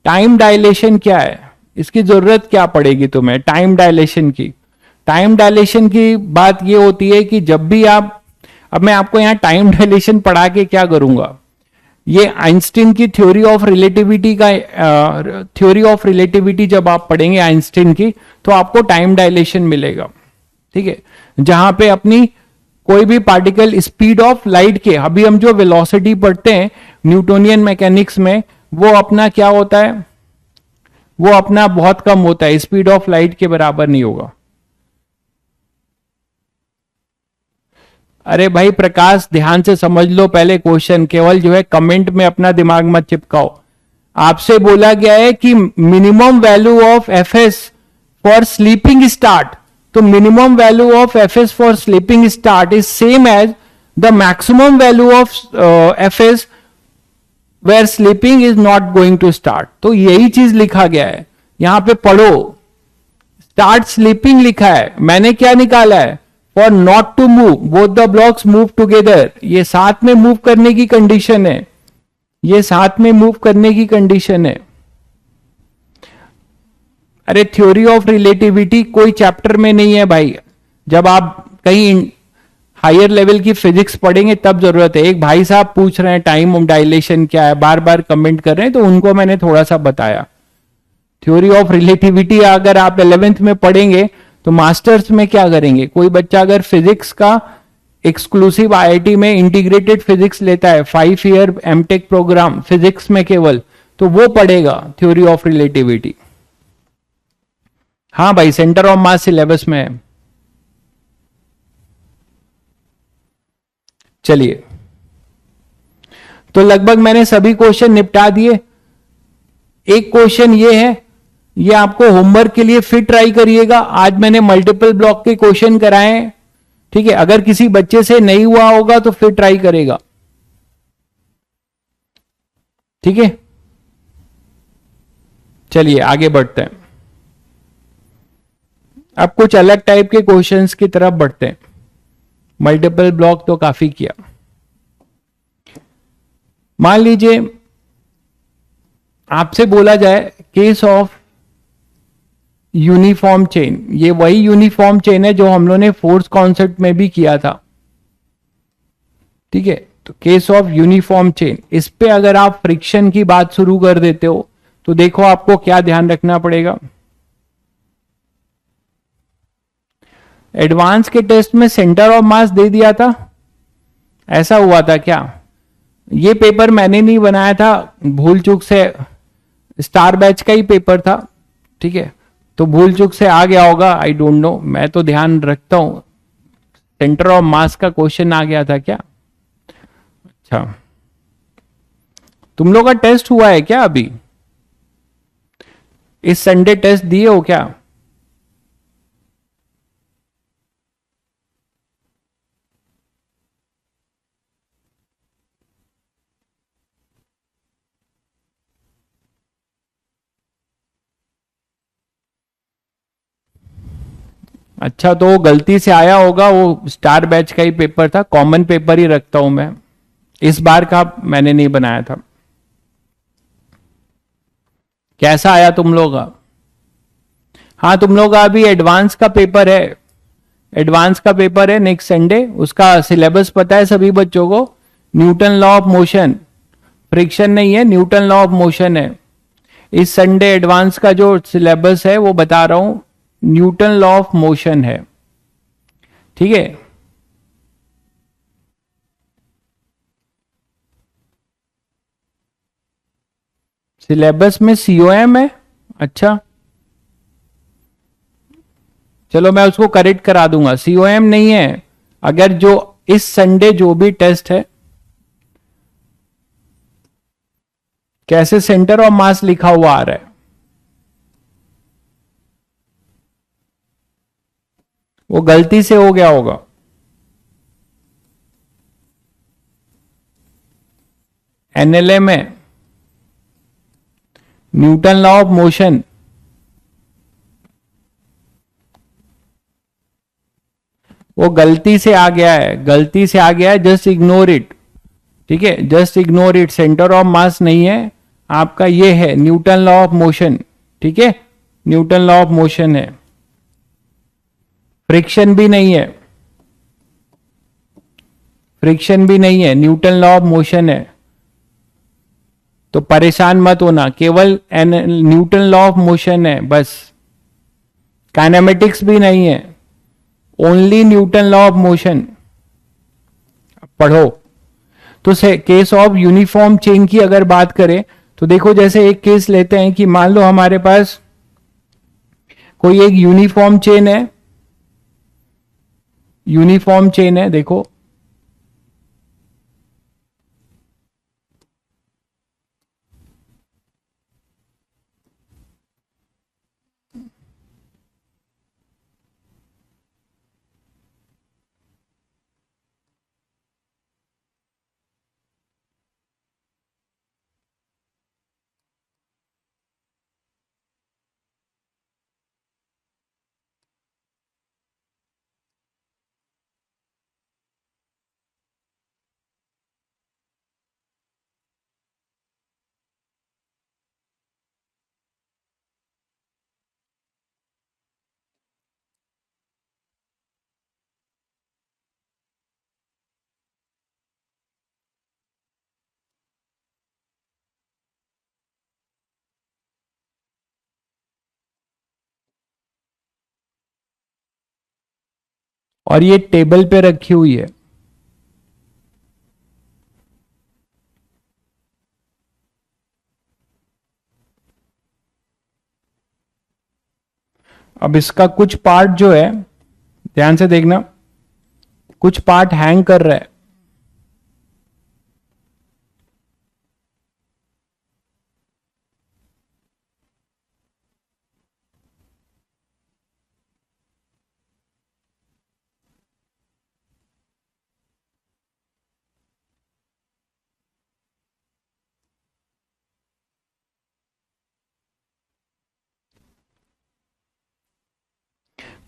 Speaker 1: टाइम डायलेशन क्या है, इसकी जरूरत क्या पड़ेगी तुम्हें टाइम डायलेशन की, टाइम डायलेशन की बात ये होती है कि जब भी आप, अब मैं आपको यहां टाइम डायलेशन पढ़ा के क्या करूंगा, ये आइंस्टीन की थ्योरी ऑफ रिलेटिविटी का, थ्योरी ऑफ रिलेटिविटी जब आप पढ़ेंगे आइंस्टीन की, तो आपको टाइम डायलेशन मिलेगा। ठीक है, जहां पे अपनी कोई भी पार्टिकल स्पीड ऑफ लाइट के, अभी हम जो वेलोसिटी पढ़ते हैं न्यूटोनियन मैकेनिक्स में, वो अपना क्या होता है, वो अपना बहुत कम होता है, स्पीड ऑफ लाइट के बराबर नहीं होगा। अरे भाई प्रकाश ध्यान से समझ लो पहले क्वेश्चन, केवल जो है कमेंट में अपना दिमाग मत चिपकाओ। आपसे बोला गया है कि minimum value of F S for slipping start, तो minimum value of F S for slipping start is same as the maximum value of F S where slipping is not going to start. तो यही चीज लिखा गया है, यहां पे पढ़ो, स्टार्ट स्लीपिंग लिखा है, मैंने क्या निकाला है, for not to move both the blocks move together, ये साथ में मूव करने की कंडीशन है, ये साथ में मूव करने की कंडीशन है। अरे थ्योरी ऑफ रिलेटिविटी कोई चैप्टर में नहीं है भाई, जब आप कहीं हायर लेवल की फिजिक्स पढ़ेंगे तब जरूरत है। एक भाई साहब पूछ रहे हैं टाइम डायलेशन क्या है, बार बार कमेंट कर रहे हैं, तो उनको मैंने थोड़ा सा बताया। थ्योरी ऑफ रिलेटिविटी अगर आप 11th में पढ़ेंगे तो मास्टर्स में क्या करेंगे, कोई बच्चा अगर फिजिक्स का एक्सक्लूसिव आईआईटी में इंटीग्रेटेड फिजिक्स लेता है, 5 ईयर एमटेक प्रोग्राम फिजिक्स में केवल, तो वो पढ़ेगा थ्योरी ऑफ रिलेटिविटी। हाँ भाई सेंटर ऑफ मास सिलेबस में है। चलिए, तो लगभग मैंने सभी क्वेश्चन निपटा दिए। एक क्वेश्चन ये है ये आपको होमवर्क के लिए फिर ट्राई करिएगा। आज मैंने मल्टीपल ब्लॉक के क्वेश्चन कराए हैं, ठीक है। अगर किसी बच्चे से नहीं हुआ होगा तो फिर ट्राई करेगा, ठीक है। चलिए आगे बढ़ते हैं, अब कुछ अलग टाइप के क्वेश्चंस की तरफ बढ़ते हैं। मल्टीपल ब्लॉक तो काफी किया। मान लीजिए आपसे बोला जाए केस ऑफ यूनिफॉर्म चेन, ये वही यूनिफॉर्म चेन है जो हम लोगों ने फोर्स कॉन्सेप्ट में भी किया था, ठीक है। तो केस ऑफ यूनिफॉर्म चेन, इस पे अगर आप फ्रिक्शन की बात शुरू कर देते हो तो देखो आपको क्या ध्यान रखना पड़ेगा। एडवांस के टेस्ट में सेंटर ऑफ मास दे दिया था, ऐसा हुआ था क्या? ये पेपर मैंने नहीं बनाया था, भूल चूक से स्टार बैच का ही पेपर था, ठीक है। तो भूल चूक से आ गया होगा, आई डोंट नो, मैं तो ध्यान रखता हूं। सेंटर ऑफ मास का क्वेश्चन आ गया था क्या? अच्छा, तुम लोग का टेस्ट हुआ है क्या अभी? इस संडे टेस्ट दिए हो क्या? अच्छा, तो वो गलती से आया होगा, वो स्टार बैच का ही पेपर था, कॉमन पेपर ही रखता हूं मैं, इस बार का मैंने नहीं बनाया था। कैसा आया तुम लोग का? हाँ, तुम लोग का अभी एडवांस का पेपर है, एडवांस का पेपर है नेक्स्ट संडे, उसका सिलेबस पता है सभी बच्चों को? Newton law of motion, friction नहीं है, न्यूटन लॉ ऑफ मोशन है। इस संडे एडवांस का जो सिलेबस है वो बता रहा हूं, न्यूटन लॉ ऑफ मोशन है, ठीक है। सिलेबस में सीओएम है, अच्छा, चलो मैं उसको करेक्ट करा दूंगा, सीओएम नहीं है। अगर जो इस संडे जो भी टेस्ट है, कैसे सेंटर ऑफ मास लिखा हुआ आ रहा है, वो गलती से हो गया होगा। एनएलए में न्यूटन लॉ ऑफ मोशन, वो गलती से आ गया है, गलती से आ गया है, जस्ट इग्नोर इट, ठीक है, just ignore it. Centre of mass नहीं है आपका, ये है न्यूटन लॉ ऑफ मोशन, ठीक है, न्यूटन लॉ ऑफ मोशन है। फ्रिक्शन भी नहीं है, फ्रिक्शन भी नहीं है, न्यूटन लॉ ऑफ मोशन है। तो परेशान मत होना, केवल न्यूटन लॉ ऑफ मोशन है बस, काइनेमेटिक्स भी नहीं है, only Newton law of motion. पढ़ो। तो केस ऑफ यूनिफॉर्म चेन की अगर बात करें तो देखो, जैसे एक केस लेते हैं कि मान लो हमारे पास कोई एक यूनिफॉर्म चेन है, यूनिफॉर्म चेन है, देखो और ये टेबल पे रखी हुई है। अब इसका कुछ पार्ट जो है, ध्यान से देखना, कुछ पार्ट हैंग कर रहा है,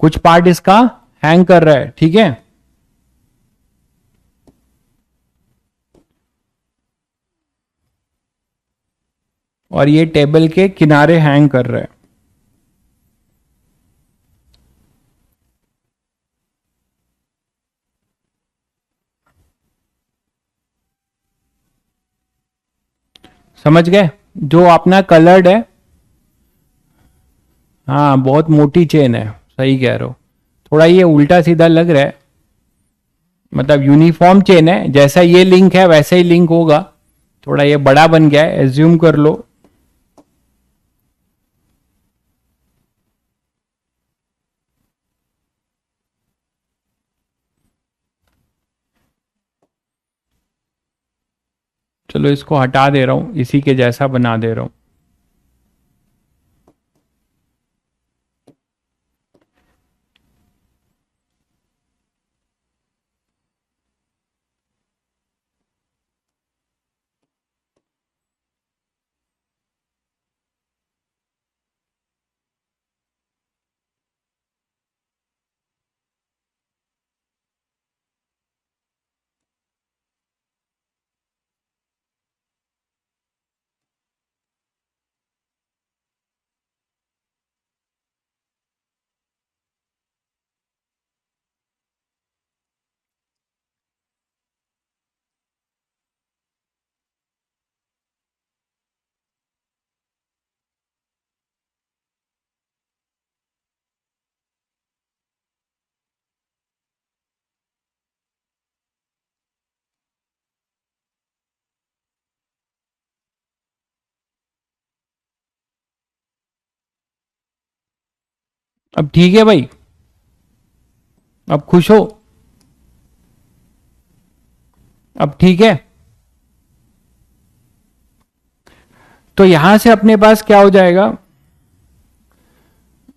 Speaker 1: कुछ पार्ट इसका हैंग कर रहा है, ठीक है। और ये टेबल के किनारे हैंग कर रहा है। समझ गए? जो अपना कलर्ड है, हाँ बहुत मोटी चेन है, सही कह रहे हो। थोड़ा ये उल्टा सीधा लग रहा है, मतलब यूनिफॉर्म चेन है, जैसा ये लिंक है वैसा ही लिंक होगा। थोड़ा ये बड़ा बन गया है, एज्यूम कर लो। चलो इसको हटा दे रहा हूं, इसी के जैसा बना दे रहा हूं। अब ठीक है भाई, अब खुश हो? अब ठीक है। तो यहां से अपने पास क्या हो जाएगा,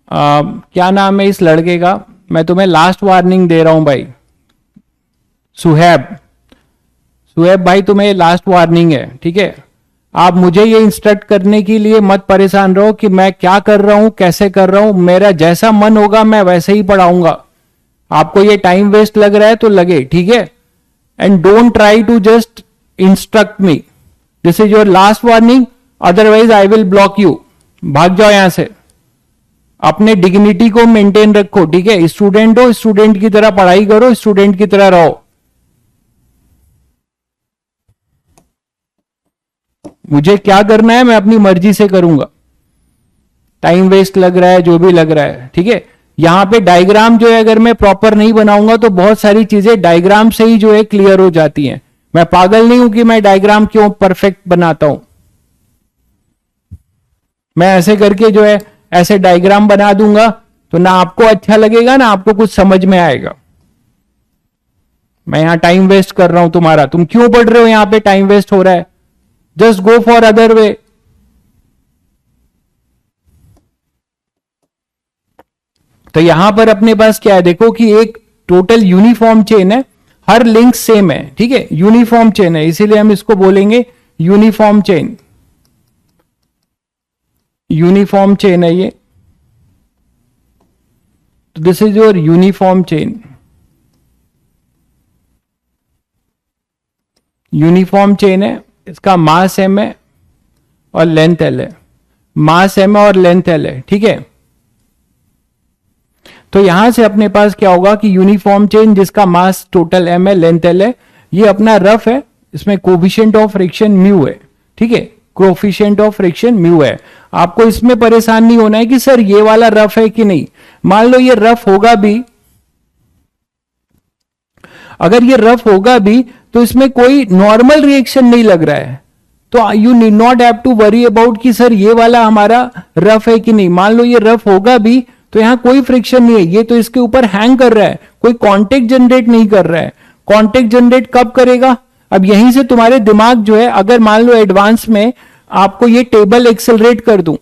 Speaker 1: क्या नाम है इस लड़के का, मैं तुम्हें लास्ट वार्निंग दे रहा हूं भाई। सुहैब, सुहैब भाई तुम्हें लास्ट वार्निंग है, ठीक है। आप मुझे ये इंस्ट्रक्ट करने के लिए मत परेशान रहो कि मैं क्या कर रहा हूं, कैसे कर रहा हूं। मेरा जैसा मन होगा मैं वैसे ही पढ़ाऊंगा। आपको ये टाइम वेस्ट लग रहा है तो लगे, ठीक है। And don't try to just instruct me, this is your last warning, otherwise I will block you. भाग जाओ यहां से। अपने डिग्निटी को मेंटेन रखो, ठीक है। स्टूडेंट हो, स्टूडेंट की तरह पढ़ाई करो, स्टूडेंट की तरह रहो। मुझे क्या करना है मैं अपनी मर्जी से करूंगा। टाइम वेस्ट लग रहा है जो भी लग रहा है, ठीक है। यहां पे डायग्राम जो है अगर मैं प्रॉपर नहीं बनाऊंगा तो बहुत सारी चीजें डायग्राम से ही जो है क्लियर हो जाती हैं। मैं पागल नहीं हूं कि मैं डायग्राम क्यों परफेक्ट बनाता हूं। मैं ऐसे करके जो है ऐसे डायग्राम बना दूंगा तो ना आपको अच्छा लगेगा ना आपको कुछ समझ में आएगा। मैं यहां टाइम वेस्ट कर रहा हूं तुम्हारा, तुम क्यों पढ़ रहे हो यहां पे टाइम वेस्ट हो रहा है। Just go for other way. तो यहां पर अपने पास क्या है, देखो कि एक टोटल यूनिफॉर्म चेन है, हर लिंक सेम है, ठीक है। यूनिफॉर्म चेन है, इसीलिए हम इसको बोलेंगे यूनिफॉर्म चेन। यूनिफॉर्म चेन है ये, तो this is your uniform chain. Uniform chain है, इसका मास एम है और लेंथ एल है। मास एम है और लेंथ एल है, ठीक है। तो यहां से अपने पास क्या होगा कि यूनिफॉर्म चेन जिसका मास टोटल एम है, लेंथ एल है, ये अपना रफ है, इसमें कोफिशिएंट ऑफ फ्रिक्शन म्यू है, ठीक है। कोफिशिएंट ऑफ फ्रिक्शन म्यू है। आपको इसमें परेशान नहीं होना है कि सर ये वाला रफ है कि नहीं। मान लो ये रफ होगा भी, अगर ये रफ होगा भी तो इसमें कोई नॉर्मल रिएक्शन नहीं लग रहा है, तो you need not have to worry about कि सर ये वाला हमारा रफ है कि नहीं। मान लो ये रफ होगा भी तो यहां कोई फ्रिक्शन नहीं है, ये तो इसके ऊपर हैंग कर रहा है, कोई कांटेक्ट जनरेट नहीं कर रहा है। कांटेक्ट जनरेट कब करेगा, अब यहीं से तुम्हारे दिमाग जो है, अगर मान लो एडवांस में आपको ये टेबल एक्सेलरेट कर दूं,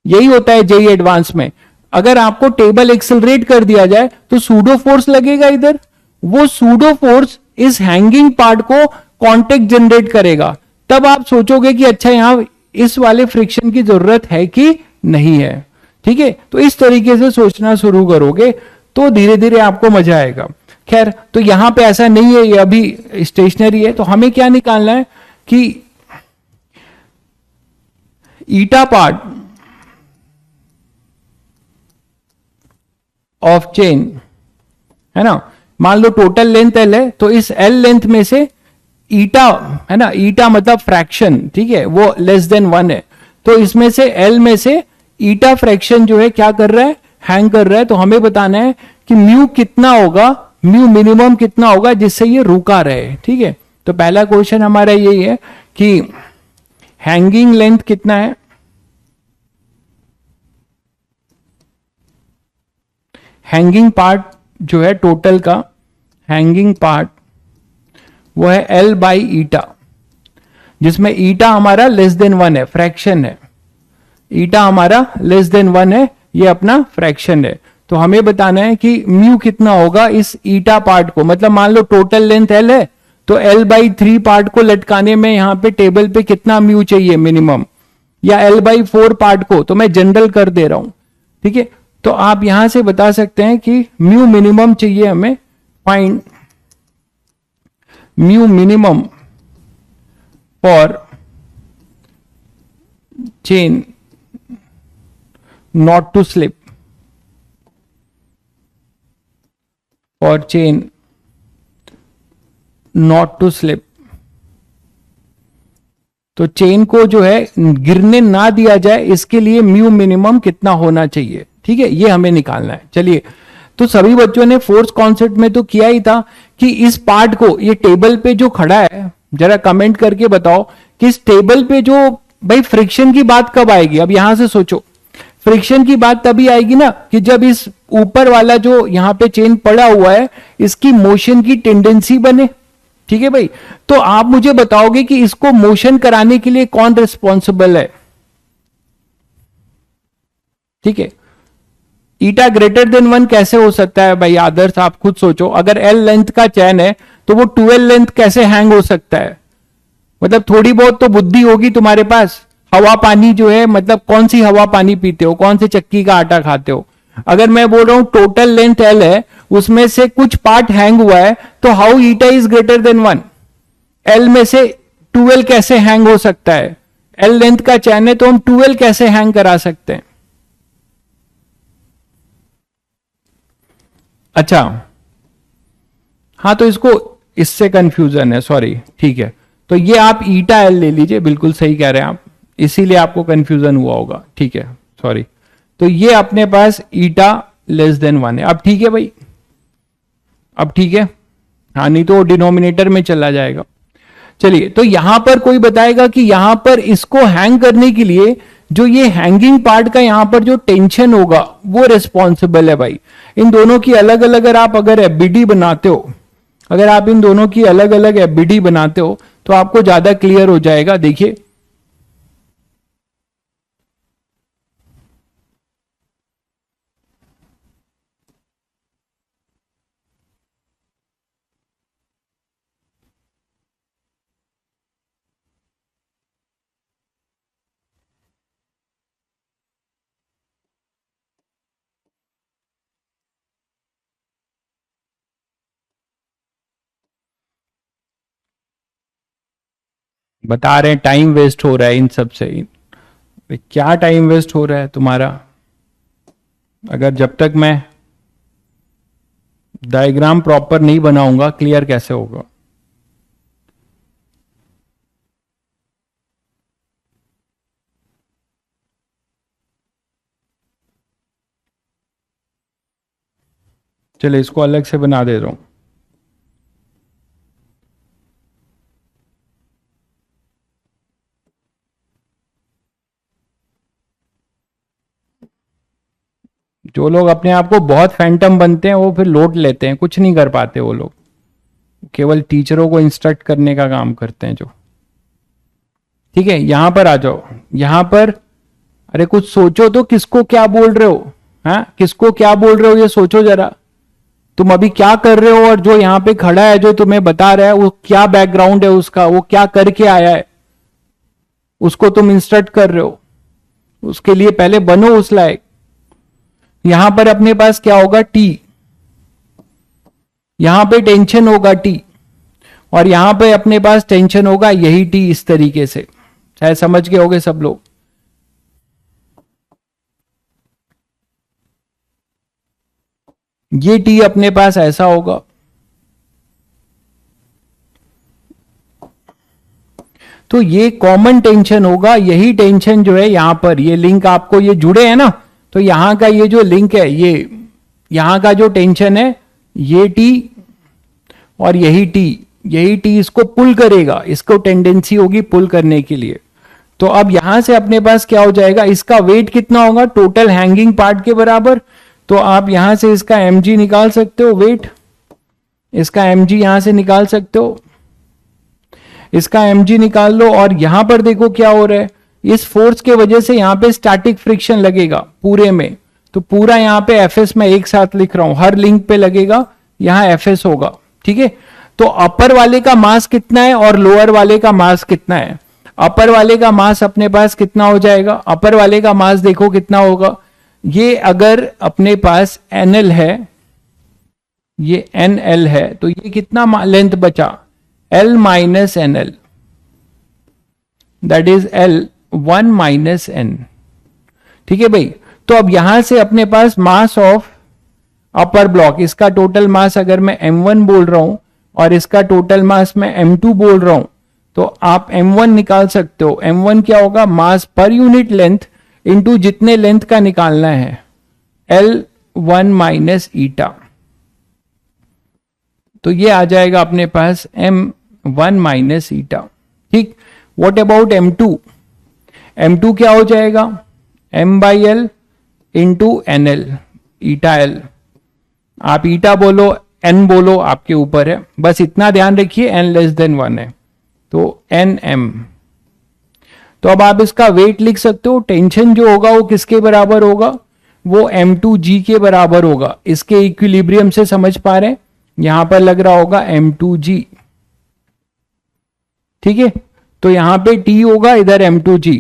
Speaker 1: यही होता है जेई एडवांस में, अगर आपको टेबल एक्सेलरेट कर दिया जाए तो सूडो फोर्स लगेगा इधर, वो सूडो फोर्स इस हैंगिंग पार्ट को कांटेक्ट जनरेट करेगा। तब आप सोचोगे कि अच्छा यहां इस वाले फ्रिक्शन की जरूरत है कि नहीं है, ठीक है, तो इस तरीके से सोचना शुरू करोगे तो धीरे धीरे आपको मजा आएगा। खैर, तो यहां पे ऐसा नहीं है, ये अभी स्टेशनरी है, तो हमें क्या निकालना है कि ईटा पार्ट ऑफ चेन है ना, मान लो टोटल लेंथ एल है, तो इस एल लेंथ में से ईटा है ना, ईटा मतलब फ्रैक्शन, ठीक है, वो लेस देन 1 है, तो इसमें से एल में से ईटा फ्रैक्शन जो है क्या कर रहा है, हैंग कर रहा है। तो हमें बताना है कि म्यू कितना होगा, म्यू मिनिमम कितना होगा जिससे ये रुका रहे। ठीक है, तो पहला क्वेश्चन हमारा यही है कि हैंगिंग लेंथ कितना है, हैंगिंग पार्ट जो है टोटल का, हैंगिंग पार्ट वो है एल बाई ईटा, जिसमें ईटा हमारा लेस देन 1 है, फ्रैक्शन है, ईटा हमारा लेस देन 1 है, ये अपना फ्रैक्शन है। तो हमें बताना है कि म्यू कितना होगा इस ईटा पार्ट को, मतलब मान लो टोटल लेंथ एल है, तो एल बाई 3 पार्ट को लटकाने में यहां पे टेबल पे कितना म्यू चाहिए मिनिमम, या एल बाई 4 पार्ट को, तो मैं जनरल कर दे रहा हूं। ठीक है, तो आप यहां से बता सकते हैं कि म्यू मिनिमम चाहिए हमें, find mu minimum for chain not to slip, और चेन नॉट टू स्लिप। तो चेन को जो है गिरने ना दिया जाए, इसके लिए म्यू मिनिमम कितना होना चाहिए। ठीक है, ये हमें निकालना है। चलिए, तो सभी बच्चों ने फोर्स कॉन्सेप्ट में तो किया ही था कि इस पार्ट को, ये टेबल पे जो खड़ा है, जरा कमेंट करके बताओ कि इस टेबल पे जो, भाई फ्रिक्शन की बात कब आएगी, अब यहां से सोचो, फ्रिक्शन की बात तभी आएगी ना कि जब इस ऊपर वाला जो यहां पे चेन पड़ा हुआ है, इसकी मोशन की टेंडेंसी बने। ठीक है भाई, तो आप मुझे बताओगे कि इसको मोशन कराने के लिए कौन रिस्पॉन्सिबल है। ठीक है, ईटा ग्रेटर देन 1 कैसे हो सकता है भाई आदर्श, आप खुद सोचो, अगर एल लेंथ का चैन है तो वो 12 लेंथ कैसे हैंग हो सकता है। मतलब थोड़ी बहुत तो बुद्धि होगी तुम्हारे पास। हवा पानी जो है, मतलब कौन सी हवा पानी पीते हो, कौन से चक्की का आटा खाते हो। अगर मैं बोल रहा हूं टोटल लेंथ एल है, उसमें से कुछ पार्ट हैंग हुआ है, तो how eta is greater then 1, L में से 12 कैसे हैंग हो सकता है। एल लेंथ का चैन है तो हम 12 कैसे हैंग करा सकते हैं। अच्छा, हाँ, तो इसको, इससे कंफ्यूजन है, सॉरी। ठीक है, तो ये आप ईटा एल ले लीजिए, बिल्कुल सही कह रहे हैं आप, इसीलिए आपको कंफ्यूजन हुआ होगा। ठीक है, सॉरी। तो ये अपने पास ईटा लेस देन 1 है। अब ठीक है भाई, अब ठीक है, हाँ, नहीं तो डिनोमिनेटर में चला जाएगा। चलिए, तो यहां पर कोई बताएगा कि यहां पर इसको हैंग करने के लिए जो ये हैंगिंग पार्ट का यहां पर जो टेंशन होगा वो रिस्पॉन्सिबल है भाई। इन दोनों की अलग अलग अगर एफबीडी बनाते हो, अगर आप इन दोनों की अलग अलग एफबीडी बनाते हो तो आपको ज्यादा क्लियर हो जाएगा। देखिए, बता रहे हैं टाइम वेस्ट हो रहा है इन सब से। क्या टाइम वेस्ट हो रहा है तुम्हारा, अगर जब तक मैं डायग्राम प्रॉपर नहीं बनाऊंगा क्लियर कैसे होगा। चलिए, इसको अलग से बना दे रहा हूं। जो लोग अपने आप को बहुत फैंटम बनते हैं वो फिर लोड लेते हैं, कुछ नहीं कर पाते वो लोग, केवल टीचरों को इंस्ट्रक्ट करने का काम करते हैं जो। ठीक है, यहां पर आ जाओ, यहां पर, अरे कुछ सोचो तो, किसको क्या बोल रहे हो, हाँ, किसको क्या बोल रहे हो ये सोचो जरा। तुम अभी क्या कर रहे हो, और जो यहां पे खड़ा है जो तुम्हें बता रहा है वो क्या बैकग्राउंड है उसका, वो क्या करके आया है, उसको तुम इंस्ट्रक्ट कर रहे हो। उसके लिए पहले बनो उस लायक। यहां पर अपने पास क्या होगा, टी, यहां पे टेंशन होगा टी, और यहां पे अपने पास टेंशन होगा यही टी, इस तरीके से। शायद समझ गए होगे सब लोग। ये टी अपने पास ऐसा होगा, तो ये कॉमन टेंशन होगा, यही टेंशन जो है यहां पर, ये लिंक आपको ये जुड़े हैं ना, तो यहां का ये जो लिंक है, ये यहां का जो टेंशन है, ये टी और यही टी इसको पुल करेगा, इसको टेंडेंसी होगी पुल करने के लिए। तो अब यहां से अपने पास क्या हो जाएगा, इसका वेट कितना होगा, टोटल हैंगिंग पार्ट के बराबर। तो आप यहां से इसका mg निकाल सकते हो, वेट, इसका mg यहां से निकाल सकते हो, इसका mg निकाल लो। और यहां पर देखो क्या हो रहा है, इस फोर्स के वजह से यहां पे स्टैटिक फ्रिक्शन लगेगा पूरे में, तो पूरा यहां पे एफएस मैं एक साथ लिख रहा हूं, हर लिंक पे लगेगा, यहां एफएस होगा, ठीक है। तो अपर वाले का मास कितना है और लोअर वाले का मास कितना है, अपर वाले का मास अपने पास कितना हो जाएगा, अपर वाले का मास देखो कितना होगा, ये अगर अपने पास NL है, ये NL है, तो ये कितना लेंथ बचा, L minus NL, that is L1 minus N, ठीक है भाई। तो अब यहां से अपने पास मास ऑफ अपर ब्लॉक, इसका टोटल मास अगर मैं M1 बोल रहा हूं और इसका टोटल मास मैं M2 बोल रहा हूं, तो आप M1 निकाल सकते हो। M1 क्या होगा, मास पर यूनिट लेंथ इंटू जितने लेंथ का निकालना है, L1 माइनस ईटा, तो ये आ जाएगा अपने पास M1 माइनस ईटा, ठीक। व्हाट अबाउट M2, M2 क्या हो जाएगा, M by L into NL, eta L, आप ईटा बोलो N बोलो, आपके ऊपर है, बस इतना ध्यान रखिए N लेस देन 1 है, तो NM। तो अब आप इसका वेट लिख सकते हो, टेंशन जो होगा वो किसके बराबर होगा, वो M2G के बराबर होगा। इसके इक्विलिब्रियम से समझ पा रहे हैं, यहां पर लग रहा होगा M2G, ठीक है। तो यहां पे T होगा, इधर M2G,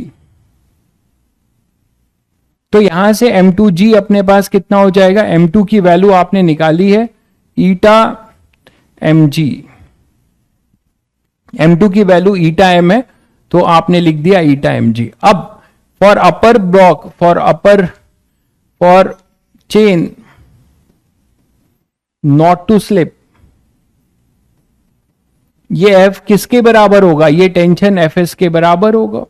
Speaker 1: तो यहां से M2G अपने पास कितना हो जाएगा, M2 की वैल्यू आपने निकाली है, ईटा mg, M2 की वैल्यू ईटा m है, तो आपने लिख दिया ईटा mg। अब for upper block, for chain not to slip, ये F किसके बराबर होगा, ये टेंशन Fs के बराबर होगा।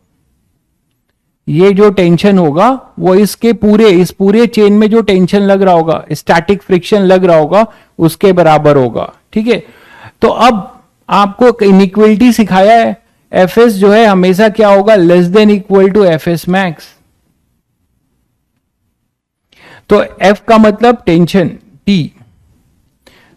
Speaker 1: ये जो टेंशन होगा वो इस पूरे चेन में जो टेंशन लग रहा होगा, स्टैटिक फ्रिक्शन लग रहा होगा, उसके बराबर होगा, ठीक है। तो अब आपको इनइक्वलिटी सिखाया है, Fs जो है हमेशा क्या होगा, less than equal to Fs max. तो F का मतलब टेंशन T,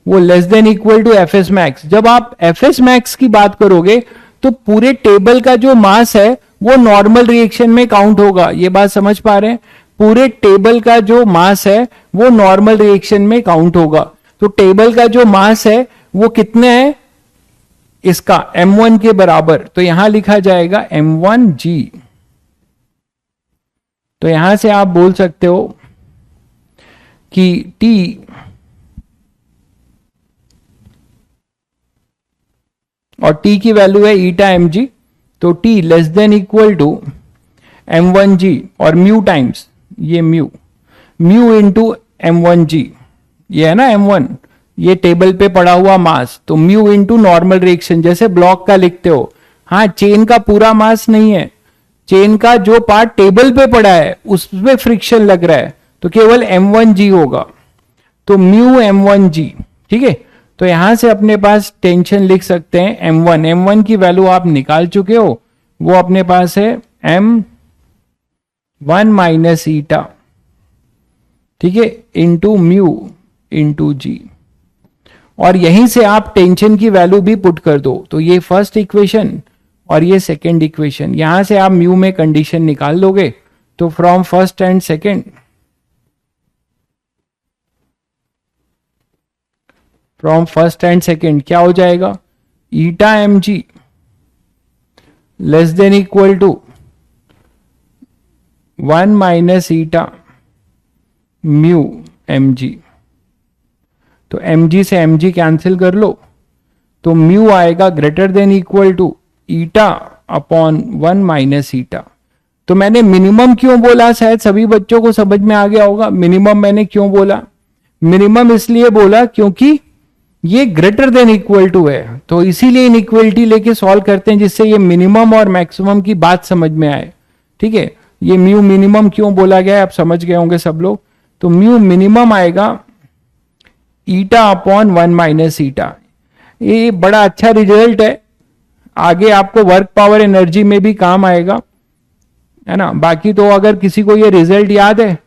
Speaker 1: वो less than equal to Fs max. जब आप Fs मैक्स की बात करोगे तो पूरे टेबल का जो मास है वो नॉर्मल रिएक्शन में काउंट होगा, ये बात समझ पा रहे हैं, पूरे टेबल का जो मास है वो नॉर्मल रिएक्शन में काउंट होगा। तो टेबल का जो मास है वो कितने है, इसका M1 के बराबर, तो यहां लिखा जाएगा M1G। तो यहां से आप बोल सकते हो कि T और T की वैल्यू है ईटा mg, तो T less than equal to M1G और म्यू टाइम्स ये म्यू इंटू M1G, ये है ना M1, ये टेबल पे पड़ा हुआ मास, तो म्यू इंटू नॉर्मल रिएक्शन, जैसे ब्लॉक का लिखते हो। हाँ, चेन का पूरा मास नहीं है, चेन का जो पार्ट टेबल पे पड़ा है उसमें फ्रिक्शन लग रहा है, तो केवल M1G होगा, तो म्यू M1G, ठीक है। तो यहां से अपने पास टेंशन लिख सकते हैं M1 की वैल्यू आप निकाल चुके हो, वो अपने पास है M1 माइनस ईटा, ठीक है, इंटू म्यू इंटू जी, और यहीं से आप टेंशन की वैल्यू भी पुट कर दो। तो ये फर्स्ट इक्वेशन और ये सेकेंड इक्वेशन, यहां से आप म्यू में कंडीशन निकाल लोगे, तो from first and second, from first and second क्या हो जाएगा, eta mg less than equal to 1 minus eta mu M G. तो एम जी से एम जी कैंसिल कर लो, तो म्यू आएगा greater than equal to eta upon 1 minus eta. तो मैंने मिनिमम क्यों बोला, शायद सभी बच्चों को समझ में आ गया होगा मिनिमम मैंने क्यों बोला। मिनिमम इसलिए बोला क्योंकि ये ग्रेटर देन इक्वल टू है, तो इसीलिए इनइक्वलिटी लेके सॉल्व करते हैं जिससे ये मिनिमम और मैक्सिमम की बात समझ में आए। ठीक है, ये म्यू मिनिमम क्यों बोला गया है आप समझ गए होंगे सब लोग। तो म्यू मिनिमम आएगा ईटा अपॉन 1 माइनस ईटा। ये बड़ा अच्छा रिजल्ट है, आगे आपको वर्क पावर एनर्जी में भी काम आएगा, है ना। बाकी तो अगर किसी को ये रिजल्ट याद है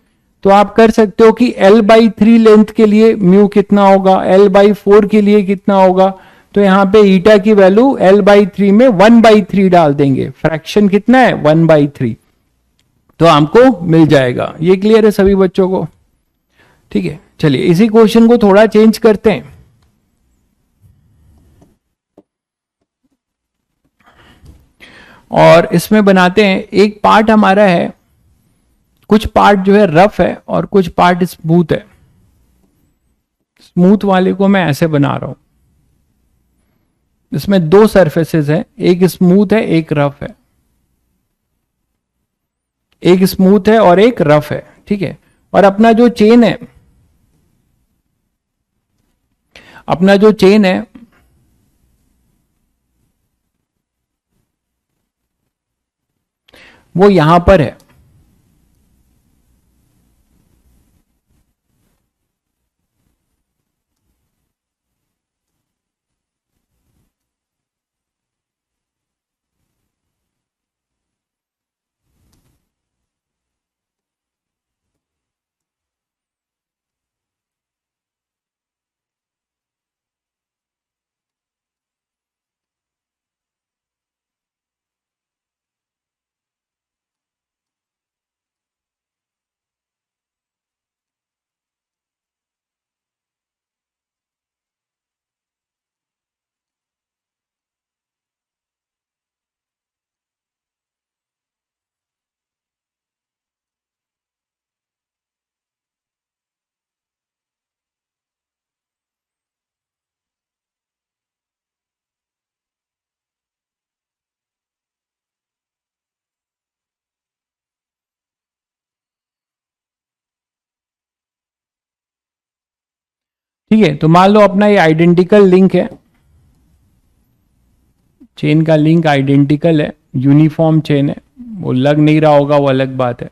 Speaker 1: तो आप कर सकते हो कि L/3 लेंथ के लिए म्यू कितना होगा, L/4 के लिए कितना होगा। तो यहां पे ईटा की वैल्यू L/3 में 1/3 डाल देंगे, फ्रैक्शन कितना है 1/3, तो हमको मिल जाएगा। ये क्लियर है सभी बच्चों को? ठीक है, चलिए इसी क्वेश्चन को थोड़ा चेंज करते हैं। और इसमें बनाते हैं, एक पार्ट हमारा है, कुछ पार्ट जो है रफ है और कुछ पार्ट स्मूथ है। स्मूथ वाले को मैं ऐसे बना रहा हूं, इसमें दो सरफेसेस है, एक स्मूथ है एक रफ है, एक स्मूथ है और एक रफ है। ठीक है, और अपना जो चेन है, अपना जो चेन है वो यहां पर है। ठीक है, तो मान लो अपना ये आइडेंटिकल लिंक है, चेन का लिंक आइडेंटिकल है, यूनिफॉर्म चेन है, वो लग नहीं रहा होगा वो अलग बात है।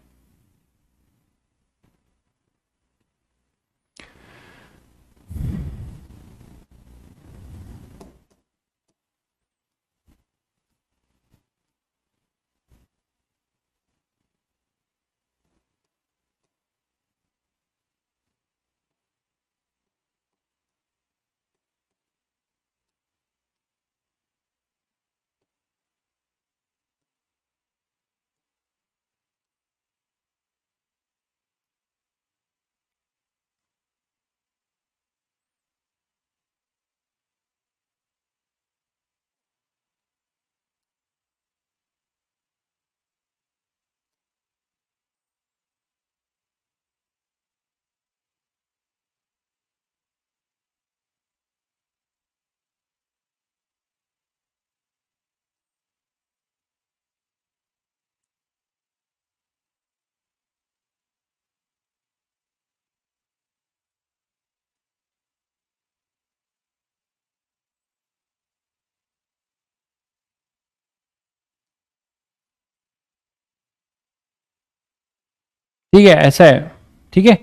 Speaker 1: ठीक है, ऐसा है। ठीक है,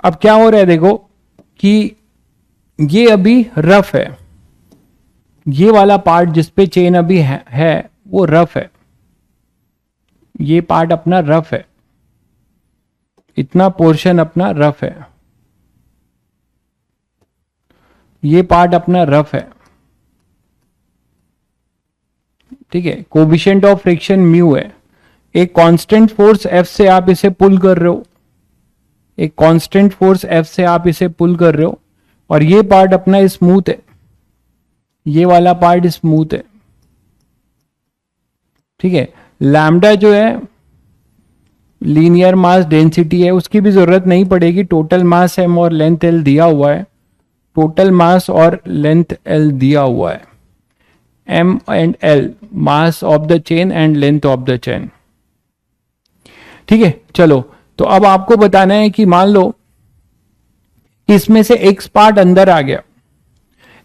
Speaker 1: अब क्या हो रहा है देखो कि ये अभी रफ है, ये वाला पार्ट जिसपे चेन अभी है वो रफ है, ये पार्ट अपना रफ है, इतना पोर्शन अपना रफ है, ये पार्ट अपना रफ है। ठीक है, कोबिशेंट ऑफ फ्रिक्शन म्यू है, एक कांस्टेंट फोर्स F से आप इसे पुल कर रहे हो, एक कांस्टेंट फोर्स F से आप इसे पुल कर रहे हो, और ये पार्ट अपना स्मूथ है, ये वाला पार्ट स्मूथ है। ठीक है, लैम्डा जो है लीनियर मास डेंसिटी है उसकी भी जरूरत नहीं पड़ेगी, टोटल मास m और लेंथ l दिया हुआ है, टोटल मास और लेंथ l दिया हुआ है, m and l mass of the chain and length of the chain. ठीक है, चलो तो अब आपको बताना है कि मान लो इसमें से x पार्ट अंदर आ गया,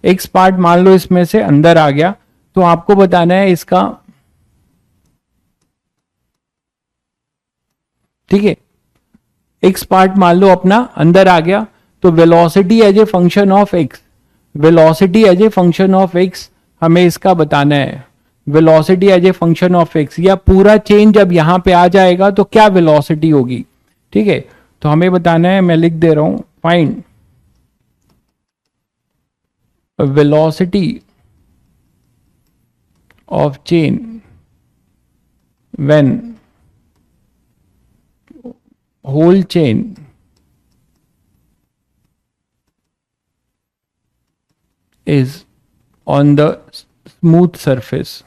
Speaker 1: x पार्ट मान लो इसमें से अंदर आ गया, तो आपको बताना है इसका, ठीक है, x पार्ट मान लो अपना अंदर आ गया, तो velocity as a function of x, velocity as a function of x हमें इसका बताना है, velocity as a function of x, या पूरा चेन जब यहां पे आ जाएगा तो क्या वेलोसिटी होगी। ठीक है, तो हमें बताना है, मैं लिख दे रहा हूं, find velocity of chain when whole chain is on the smooth surface।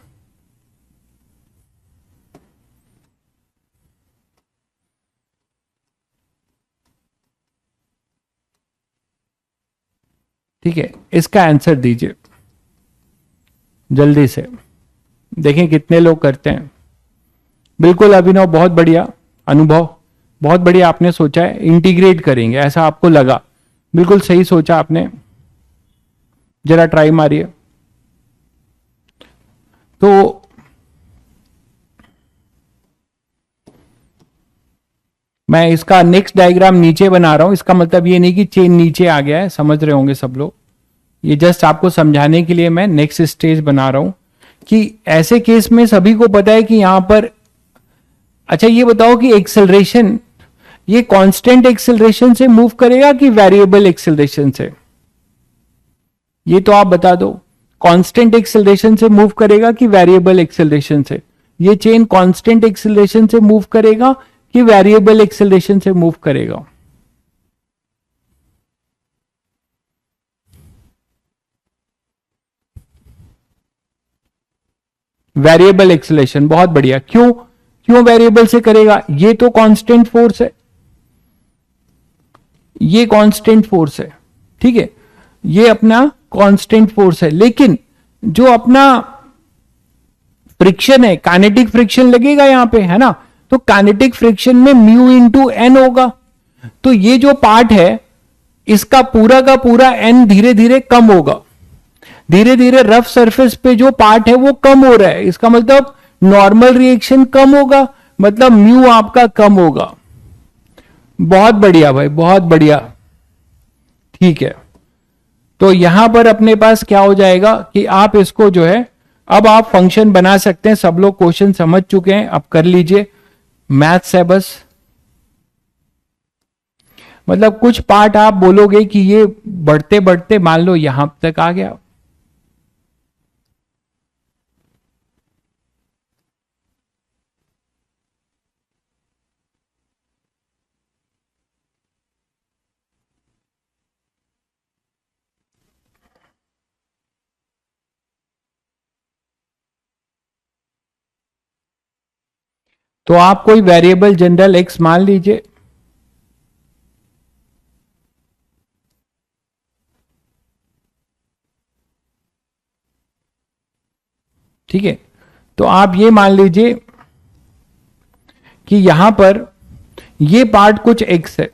Speaker 1: ठीक है, इसका आंसर दीजिए जल्दी से, देखें कितने लोग करते हैं। बिल्कुल अभिनव, बहुत बढ़िया अनुभव, बहुत बढ़िया आपने सोचा है, इंटीग्रेट करेंगे ऐसा आपको लगा, बिल्कुल सही सोचा आपने, जरा ट्राई मारिए। तो मैं इसका नेक्स्ट डायग्राम नीचे बना रहा हूं, इसका मतलब ये नहीं कि चेन नीचे आ गया है, समझ रहे होंगे सब लोग, ये जस्ट आपको समझाने के लिए मैं नेक्स्ट स्टेज बना रहा हूं कि ऐसे केस में सभी को पता है कि यहां पर, अच्छा ये बताओ कि एक्सेलरेशन ये कांस्टेंट एक्सेलरेशन से मूव करेगा कि वेरिएबल एक्सेलरेशन से, ये तो आप बता दो, कांस्टेंट एक्सेलरेशन से मूव करेगा कि वेरिएबल एक्सेलरेशन से, ये चेन कांस्टेंट एक्सेलरेशन से मूव करेगा कि वेरिएबल एक्सेलरेशन से मूव करेगा। वेरिएबल एक्सेलरेशन, बहुत बढ़िया। क्यों क्यों वेरिएबल से करेगा, ये तो कांस्टेंट फोर्स है, ये कांस्टेंट फोर्स है, ठीक है, ये अपना कांस्टेंट फोर्स है, लेकिन जो अपना फ्रिक्शन है, काइनेटिक फ्रिक्शन लगेगा यहां पे, है ना, तो काइनेटिक फ्रिक्शन में म्यू इंटू एन होगा, तो ये जो पार्ट है इसका पूरा का पूरा एन धीरे धीरे कम होगा, धीरे धीरे रफ सरफेस पे जो पार्ट है वो कम हो रहा है, इसका मतलब नॉर्मल रिएक्शन कम होगा, मतलब म्यू आपका कम होगा। बहुत बढ़िया भाई, बहुत बढ़िया, ठीक है। तो यहां पर अपने पास क्या हो जाएगा कि आप इसको जो है, अब आप फंक्शन बना सकते हैं, सब लोग क्वेश्चन समझ चुके हैं, अब कर लीजिए, मैथ्स है बस, मतलब कुछ पार्ट आप बोलोगे कि ये बढ़ते बढ़ते मान लो यहां तक आ गया, तो आप कोई वेरिएबल जनरल एक्स मान लीजिए, ठीक है, तो आप ये मान लीजिए कि यहां पर ये पार्ट कुछ एक्स है,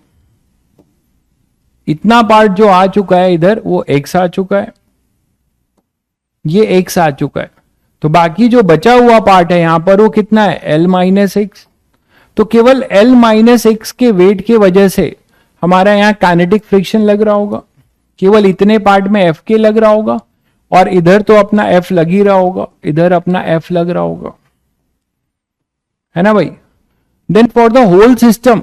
Speaker 1: इतना पार्ट जो आ चुका है इधर वो एक्स आ चुका है, ये एक्स आ चुका है, तो बाकी जो बचा हुआ पार्ट है यहां पर वो कितना है, एल माइनस एक्स, तो केवल एल माइनस एक्स के वेट के वजह से हमारा यहां काइनेटिक फ्रिक्शन लग रहा होगा, केवल इतने पार्ट में एफ के लग रहा होगा, और इधर तो अपना एफ लग ही रहा होगा, इधर अपना एफ लग रहा होगा, है ना भाई। Then for the whole system,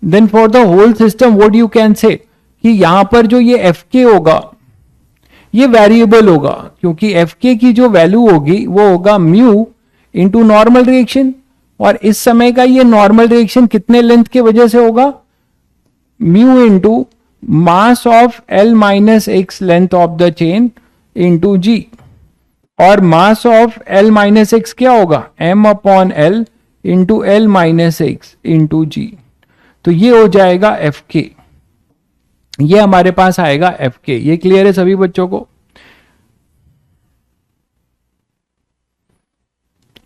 Speaker 1: then for the whole system what you can say कि यहां पर जो ये एफ के होगा ये वेरिएबल होगा, क्योंकि एफ के की जो वैल्यू होगी वो होगा म्यू इंटू नॉर्मल रिएक्शन, और इस समय का ये नॉर्मल रिएक्शन कितने लेंथ के वजह से होगा, mu into mass of L minus X length of the chain into G, और mass of L minus X क्या होगा, M upon L into L minus X into G. तो ये हो जाएगा एफ के, ये हमारे पास आएगा एफ के। ये क्लियर है सभी बच्चों को?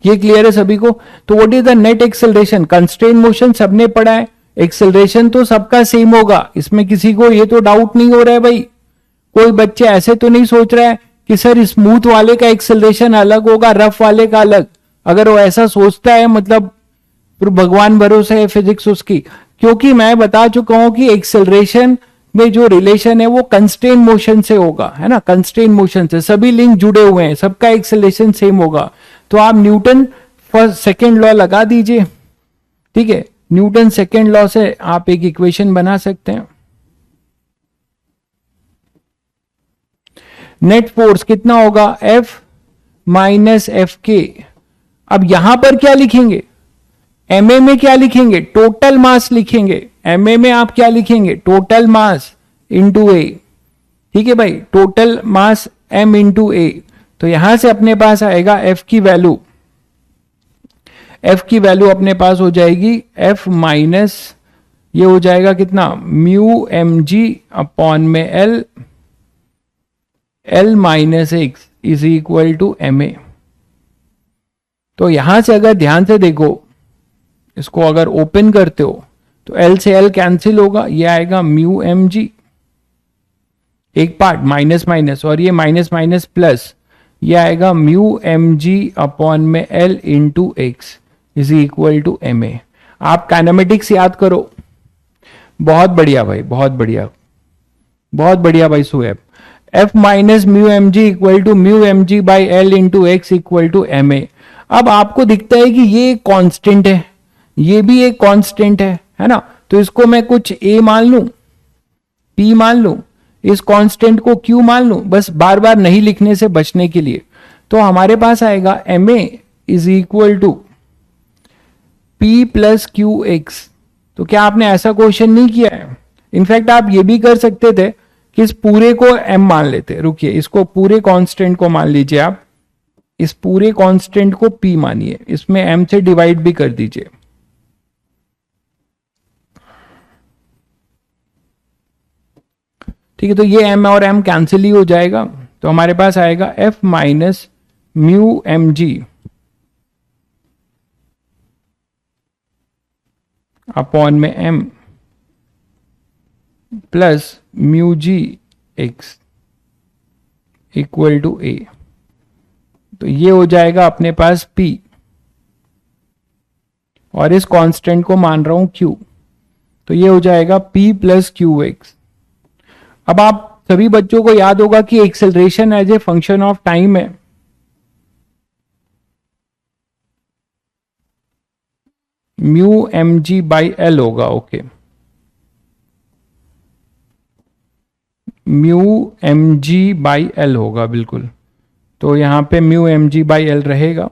Speaker 1: ये क्लियर है सभी को? तो what is the net acceleration? Constrain motion सबने पढ़ा है, एक्सेलरेशन तो सबका सेम होगा, इसमें किसी को ये तो डाउट नहीं हो रहा है भाई। कोई बच्चे ऐसे तो नहीं सोच रहा है कि सर स्मूथ वाले का एक्सेलरेशन अलग होगा, रफ वाले का अलग। अगर वो ऐसा सोचता है मतलब फिर भगवान भरोसे है फिजिक्स उसकी। क्योंकि मैं बता चुका हूं कि एक्सेलरेशन में जो रिलेशन है वो कंस्ट्रेन मोशन से होगा, है ना, कंस्ट्रेन मोशन से सभी लिंक जुड़े हुए हैं, सबका एक्सेलरेशन सेम होगा। तो आप न्यूटन फर्स्ट सेकेंड लॉ लगा दीजिए, ठीक है। न्यूटन सेकेंड लॉ से आप एक इक्वेशन बना सकते हैं। नेट फोर्स कितना होगा? एफ माइनस एफ के। अब यहां पर क्या लिखेंगे? एमए में क्या लिखेंगे? टोटल मास लिखेंगे। एमए में आप क्या लिखेंगे? टोटल मास इंटू ए, ठीक है भाई, टोटल मास एम इंटू ए। तो यहां से अपने पास आएगा एफ की वैल्यू, एफ की वैल्यू अपने पास हो जाएगी एफ माइनस, ये हो जाएगा कितना? म्यू एम जी अपॉन में L, L minus X is equal to M A. तो यहां से अगर ध्यान से देखो, इसको अगर ओपन करते हो तो एल से एल कैंसिल होगा, ये आएगा म्यू एम जी, एक पार्ट माइनस माइनस, और ये माइनस माइनस प्लस, ये आएगा म्यू एम जी अपॉन में L into X is equal to M A. आप काइनेमेटिक्स याद करो। बहुत बढ़िया भाई, बहुत बढ़िया, बहुत बढ़िया भाई Suhaib. F minus mu M G equal to mu M G by L into X equal to M A. अब आपको दिखता है कि ये एक कांस्टेंट है, ये भी एक कांस्टेंट है ना, तो इसको मैं कुछ ए मान लूं, पी मान लूं, इस कांस्टेंट को क्यू मान लूं, बस बार बार नहीं लिखने से बचने के लिए। तो हमारे पास आएगा M A is equal to P plus Q X. तो क्या आपने ऐसा क्वेश्चन नहीं किया है? इनफैक्ट आप ये भी कर सकते थे कि इस पूरे को एम मान लेते। रुकिए, इसको पूरे कांस्टेंट को मान लीजिए आप, इस पूरे कांस्टेंट को पी मानिए, इसमें एम से डिवाइड भी कर दीजिए। ठीक है, तो ये एम और एम कैंसिल ही हो जाएगा। तो हमारे पास आएगा F minus mu M G upon में M plus mu G X equal to A. तो ये हो जाएगा अपने पास P, और इस कांस्टेंट को मान रहा हूं Q, तो ये हो जाएगा P प्लस क्यू एक्स। अब आप सभी बच्चों को याद होगा कि acceleration as a function of time है। Mu M G by L होगा, okay, mu M G by L होगा बिल्कुल। तो यहां पे mu M G by L रहेगा।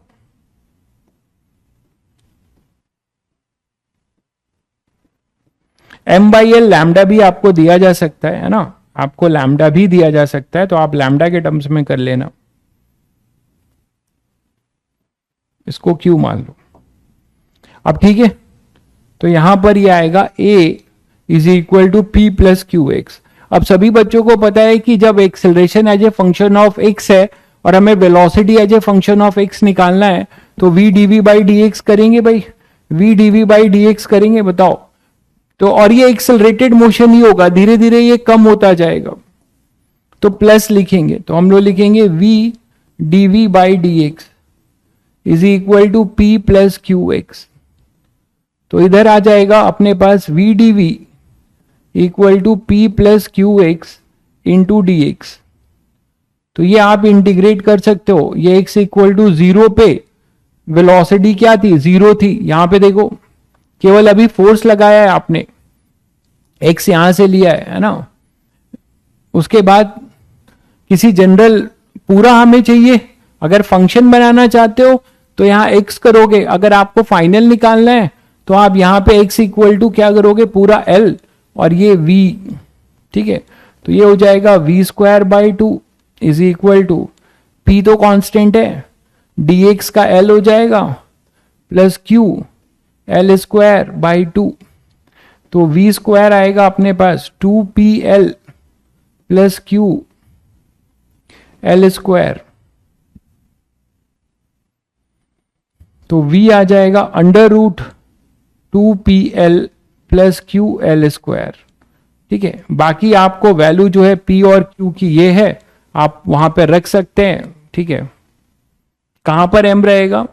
Speaker 1: एम बाई एल लैम्डा भी आपको दिया जा सकता है ना, आपको लैम्डा भी दिया जा सकता है, तो आप लैम्डा के टर्म्स में कर लेना, इसको क्यू मान लो। अब ठीक है, तो यहां पर ये आएगा a is equal to P plus Q X. अब सभी बच्चों को पता है कि जब acceleration as a function of x है और हमें velocity as a function of x निकालना है, तो v dv बाई dx करेंगे भाई, v dv बाई dx करेंगे, बताओ। तो और ये एक्सेलरेटेड मोशन ही होगा, धीरे धीरे ये कम होता जाएगा, तो प्लस लिखेंगे, तो हम लोग लिखेंगे v dv by dx is equal to p plus Q X. तो इधर आ जाएगा अपने पास v dv equal to p plus Q X into D X. तो ये आप इंटीग्रेट कर सकते हो, ये x इक्वल टू 0 पे वेलोसिटी क्या थी? 0 थी। यहां पे देखो, केवल अभी फोर्स लगाया है आपने, x यहां से लिया है ना। उसके बाद किसी जनरल पूरा हमें चाहिए, अगर फंक्शन बनाना चाहते हो तो यहां x करोगे, अगर आपको फाइनल निकालना है तो आप यहां पे x इक्वल टू क्या करोगे? पूरा l और ये v, ठीक है। तो ये हो जाएगा v square by 2 is equal to p तो कांस्टेंट है, dx का l हो जाएगा plus q L square by 2, तो वी स्क्वायर आएगा अपने पास 2pl plus Q L square, तो v आ जाएगा under root 2pl plus Q L square. ठीक है, बाकी आपको वैल्यू जो है p और q की ये है, आप वहां पे रख सकते हैं। ठीक है, कहां पर m रहेगा,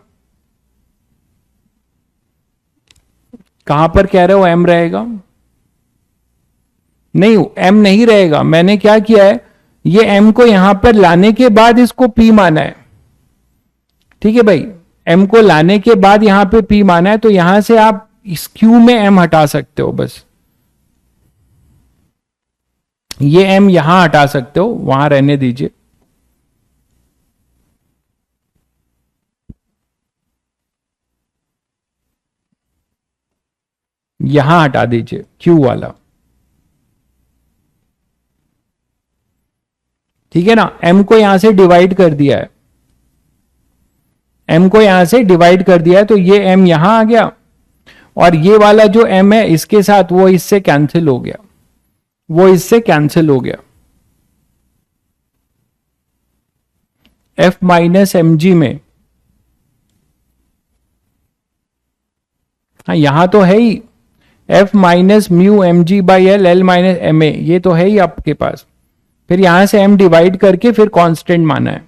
Speaker 1: कहां पर कह रहे हो m रहेगा? नहीं, m नहीं रहेगा। मैंने क्या किया है, ये m को यहां पर लाने के बाद इसको p माना है। ठीक है भाई, m को लाने के बाद यहां पे p माना है, तो यहां से आप इस q में m हटा सकते हो, बस ये m यहां हटा सकते हो, वहां रहने दीजिए। यहां हटा दीजिए q वाला। ठीक है ना, m को यहां से डिवाइड कर दिया है, m को यहां से डिवाइड कर दिया है, तो ये m यहां आ गया, और ये वाला जो m है इसके साथ वो इससे कैंसिल हो गया, वो इससे कैंसिल हो गया। f माइनस एम जी में, हाँ यहां तो है ही f minus mu M G by L, L minus M A, ये तो है ही आपके पास। फिर यहां से m डिवाइड करके फिर कांस्टेंट माना है।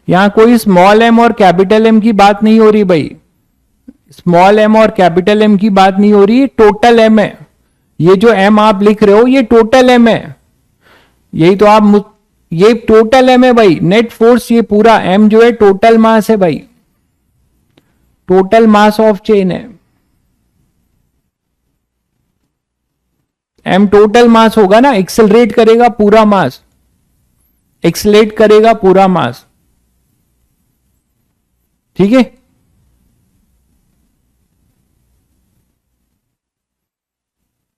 Speaker 1: यहां कोई स्मॉल m और कैपिटल M की बात नहीं हो रही भाई, स्मॉल m और कैपिटल M की बात नहीं हो रही, टोटल m है। ये जो m आप लिख रहे हो ये टोटल m है, यही तो आप, ये टोटल m है भाई, नेट फोर्स ये पूरा m जो है टोटल मास है भाई, टोटल मास ऑफ चेन है। m टोटल मास होगा ना, एक्सेलरेट करेगा पूरा मास, एक्सेलरेट करेगा पूरा मास। ठीक है,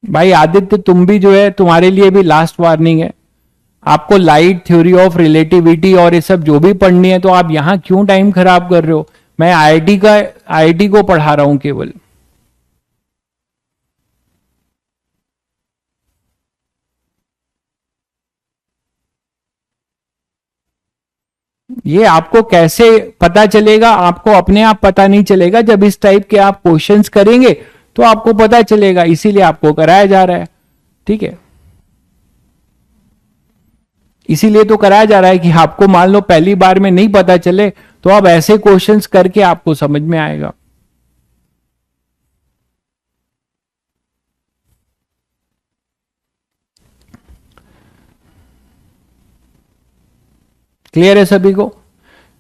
Speaker 1: भाई आदित्य तुम भी जो है, तुम्हारे लिए भी लास्ट वार्निंग है, आपको लाइट थ्योरी ऑफ रिलेटिविटी और ये सब जो भी पढ़नी है, तो आप यहां क्यों टाइम खराब कर रहे हो? मैं आईआईटी को पढ़ा रहा हूं केवल। ये आपको कैसे पता चलेगा? आपको अपने आप पता नहीं चलेगा, जब इस टाइप के आप क्वेश्चंस करेंगे तो आपको पता चलेगा, इसीलिए आपको कराया जा रहा है। ठीक है, इसीलिए तो कराया जा रहा है कि आपको मान लो पहली बार में नहीं पता चले, तो अब ऐसे क्वेश्चंस करके आपको समझ में आएगा। क्लियर है सभी को?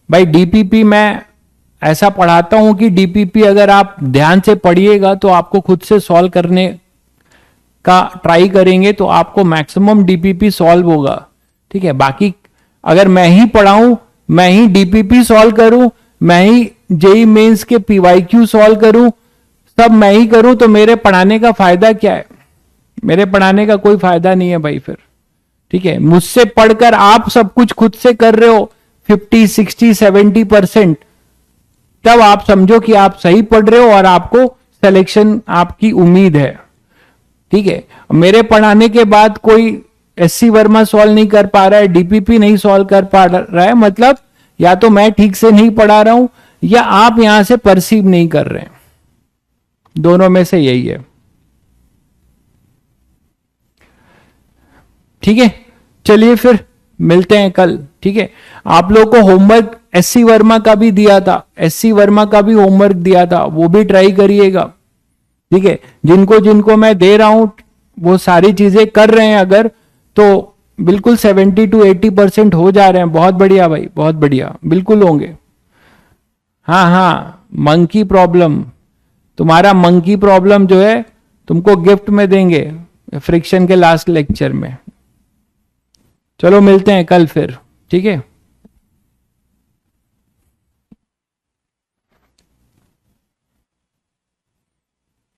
Speaker 1: भाई डीपीपी मैं ऐसा पढ़ाता हूं कि डीपीपी अगर आप ध्यान से पढ़िएगा तो आपको खुद से सॉल्व करने का ट्राई करेंगे तो आपको मैक्सिमम डीपीपी सॉल्व होगा। ठीक है, बाकी अगर मैं ही पढ़ाऊं, मैं ही डीपीपी सॉल्व करूं, मैं ही जेई मेंस के पीवाईक्यू सॉल्व करूं, सब मैं ही करूं, तो मेरे पढ़ाने का फायदा क्या है? मेरे पढ़ाने का कोई फायदा नहीं है भाई फिर। ठीक है, मुझसे पढ़कर आप सब कुछ खुद से कर रहे हो 50, 60, 70%, तब आप समझो कि आप सही पढ़ रहे हो और आपको सिलेक्शन आपकी उम्मीद है। ठीक है, मेरे पढ़ाने के बाद कोई एससी वर्मा सॉल्व नहीं कर पा रहा है, डीपीपी नहीं सॉल्व कर पा रहा है, मतलब या तो मैं ठीक से नहीं पढ़ा रहा हूं या आप यहां से परसीव नहीं कर रहे हैं, दोनों में से यही है। ठीक है, चलिए फिर मिलते हैं कल। ठीक है, आप लोगों को होमवर्क एससी वर्मा का भी दिया था, एससी वर्मा का भी होमवर्क दिया था, वो भी ट्राई करिएगा। ठीक है, जिनको जिनको मैं दे रहा हूं वो सारी चीजें कर रहे हैं अगर, तो बिल्कुल 70 to 80% हो जा रहे हैं। बहुत बढ़िया भाई, बहुत बढ़िया, बिल्कुल होंगे। हाँ हाँ, मंकी प्रॉब्लम, तुम्हारा मंकी प्रॉब्लम जो है तुमको गिफ्ट में देंगे फ्रिक्शन के लास्ट लेक्चर में। चलो मिलते हैं कल फिर। ठीक है।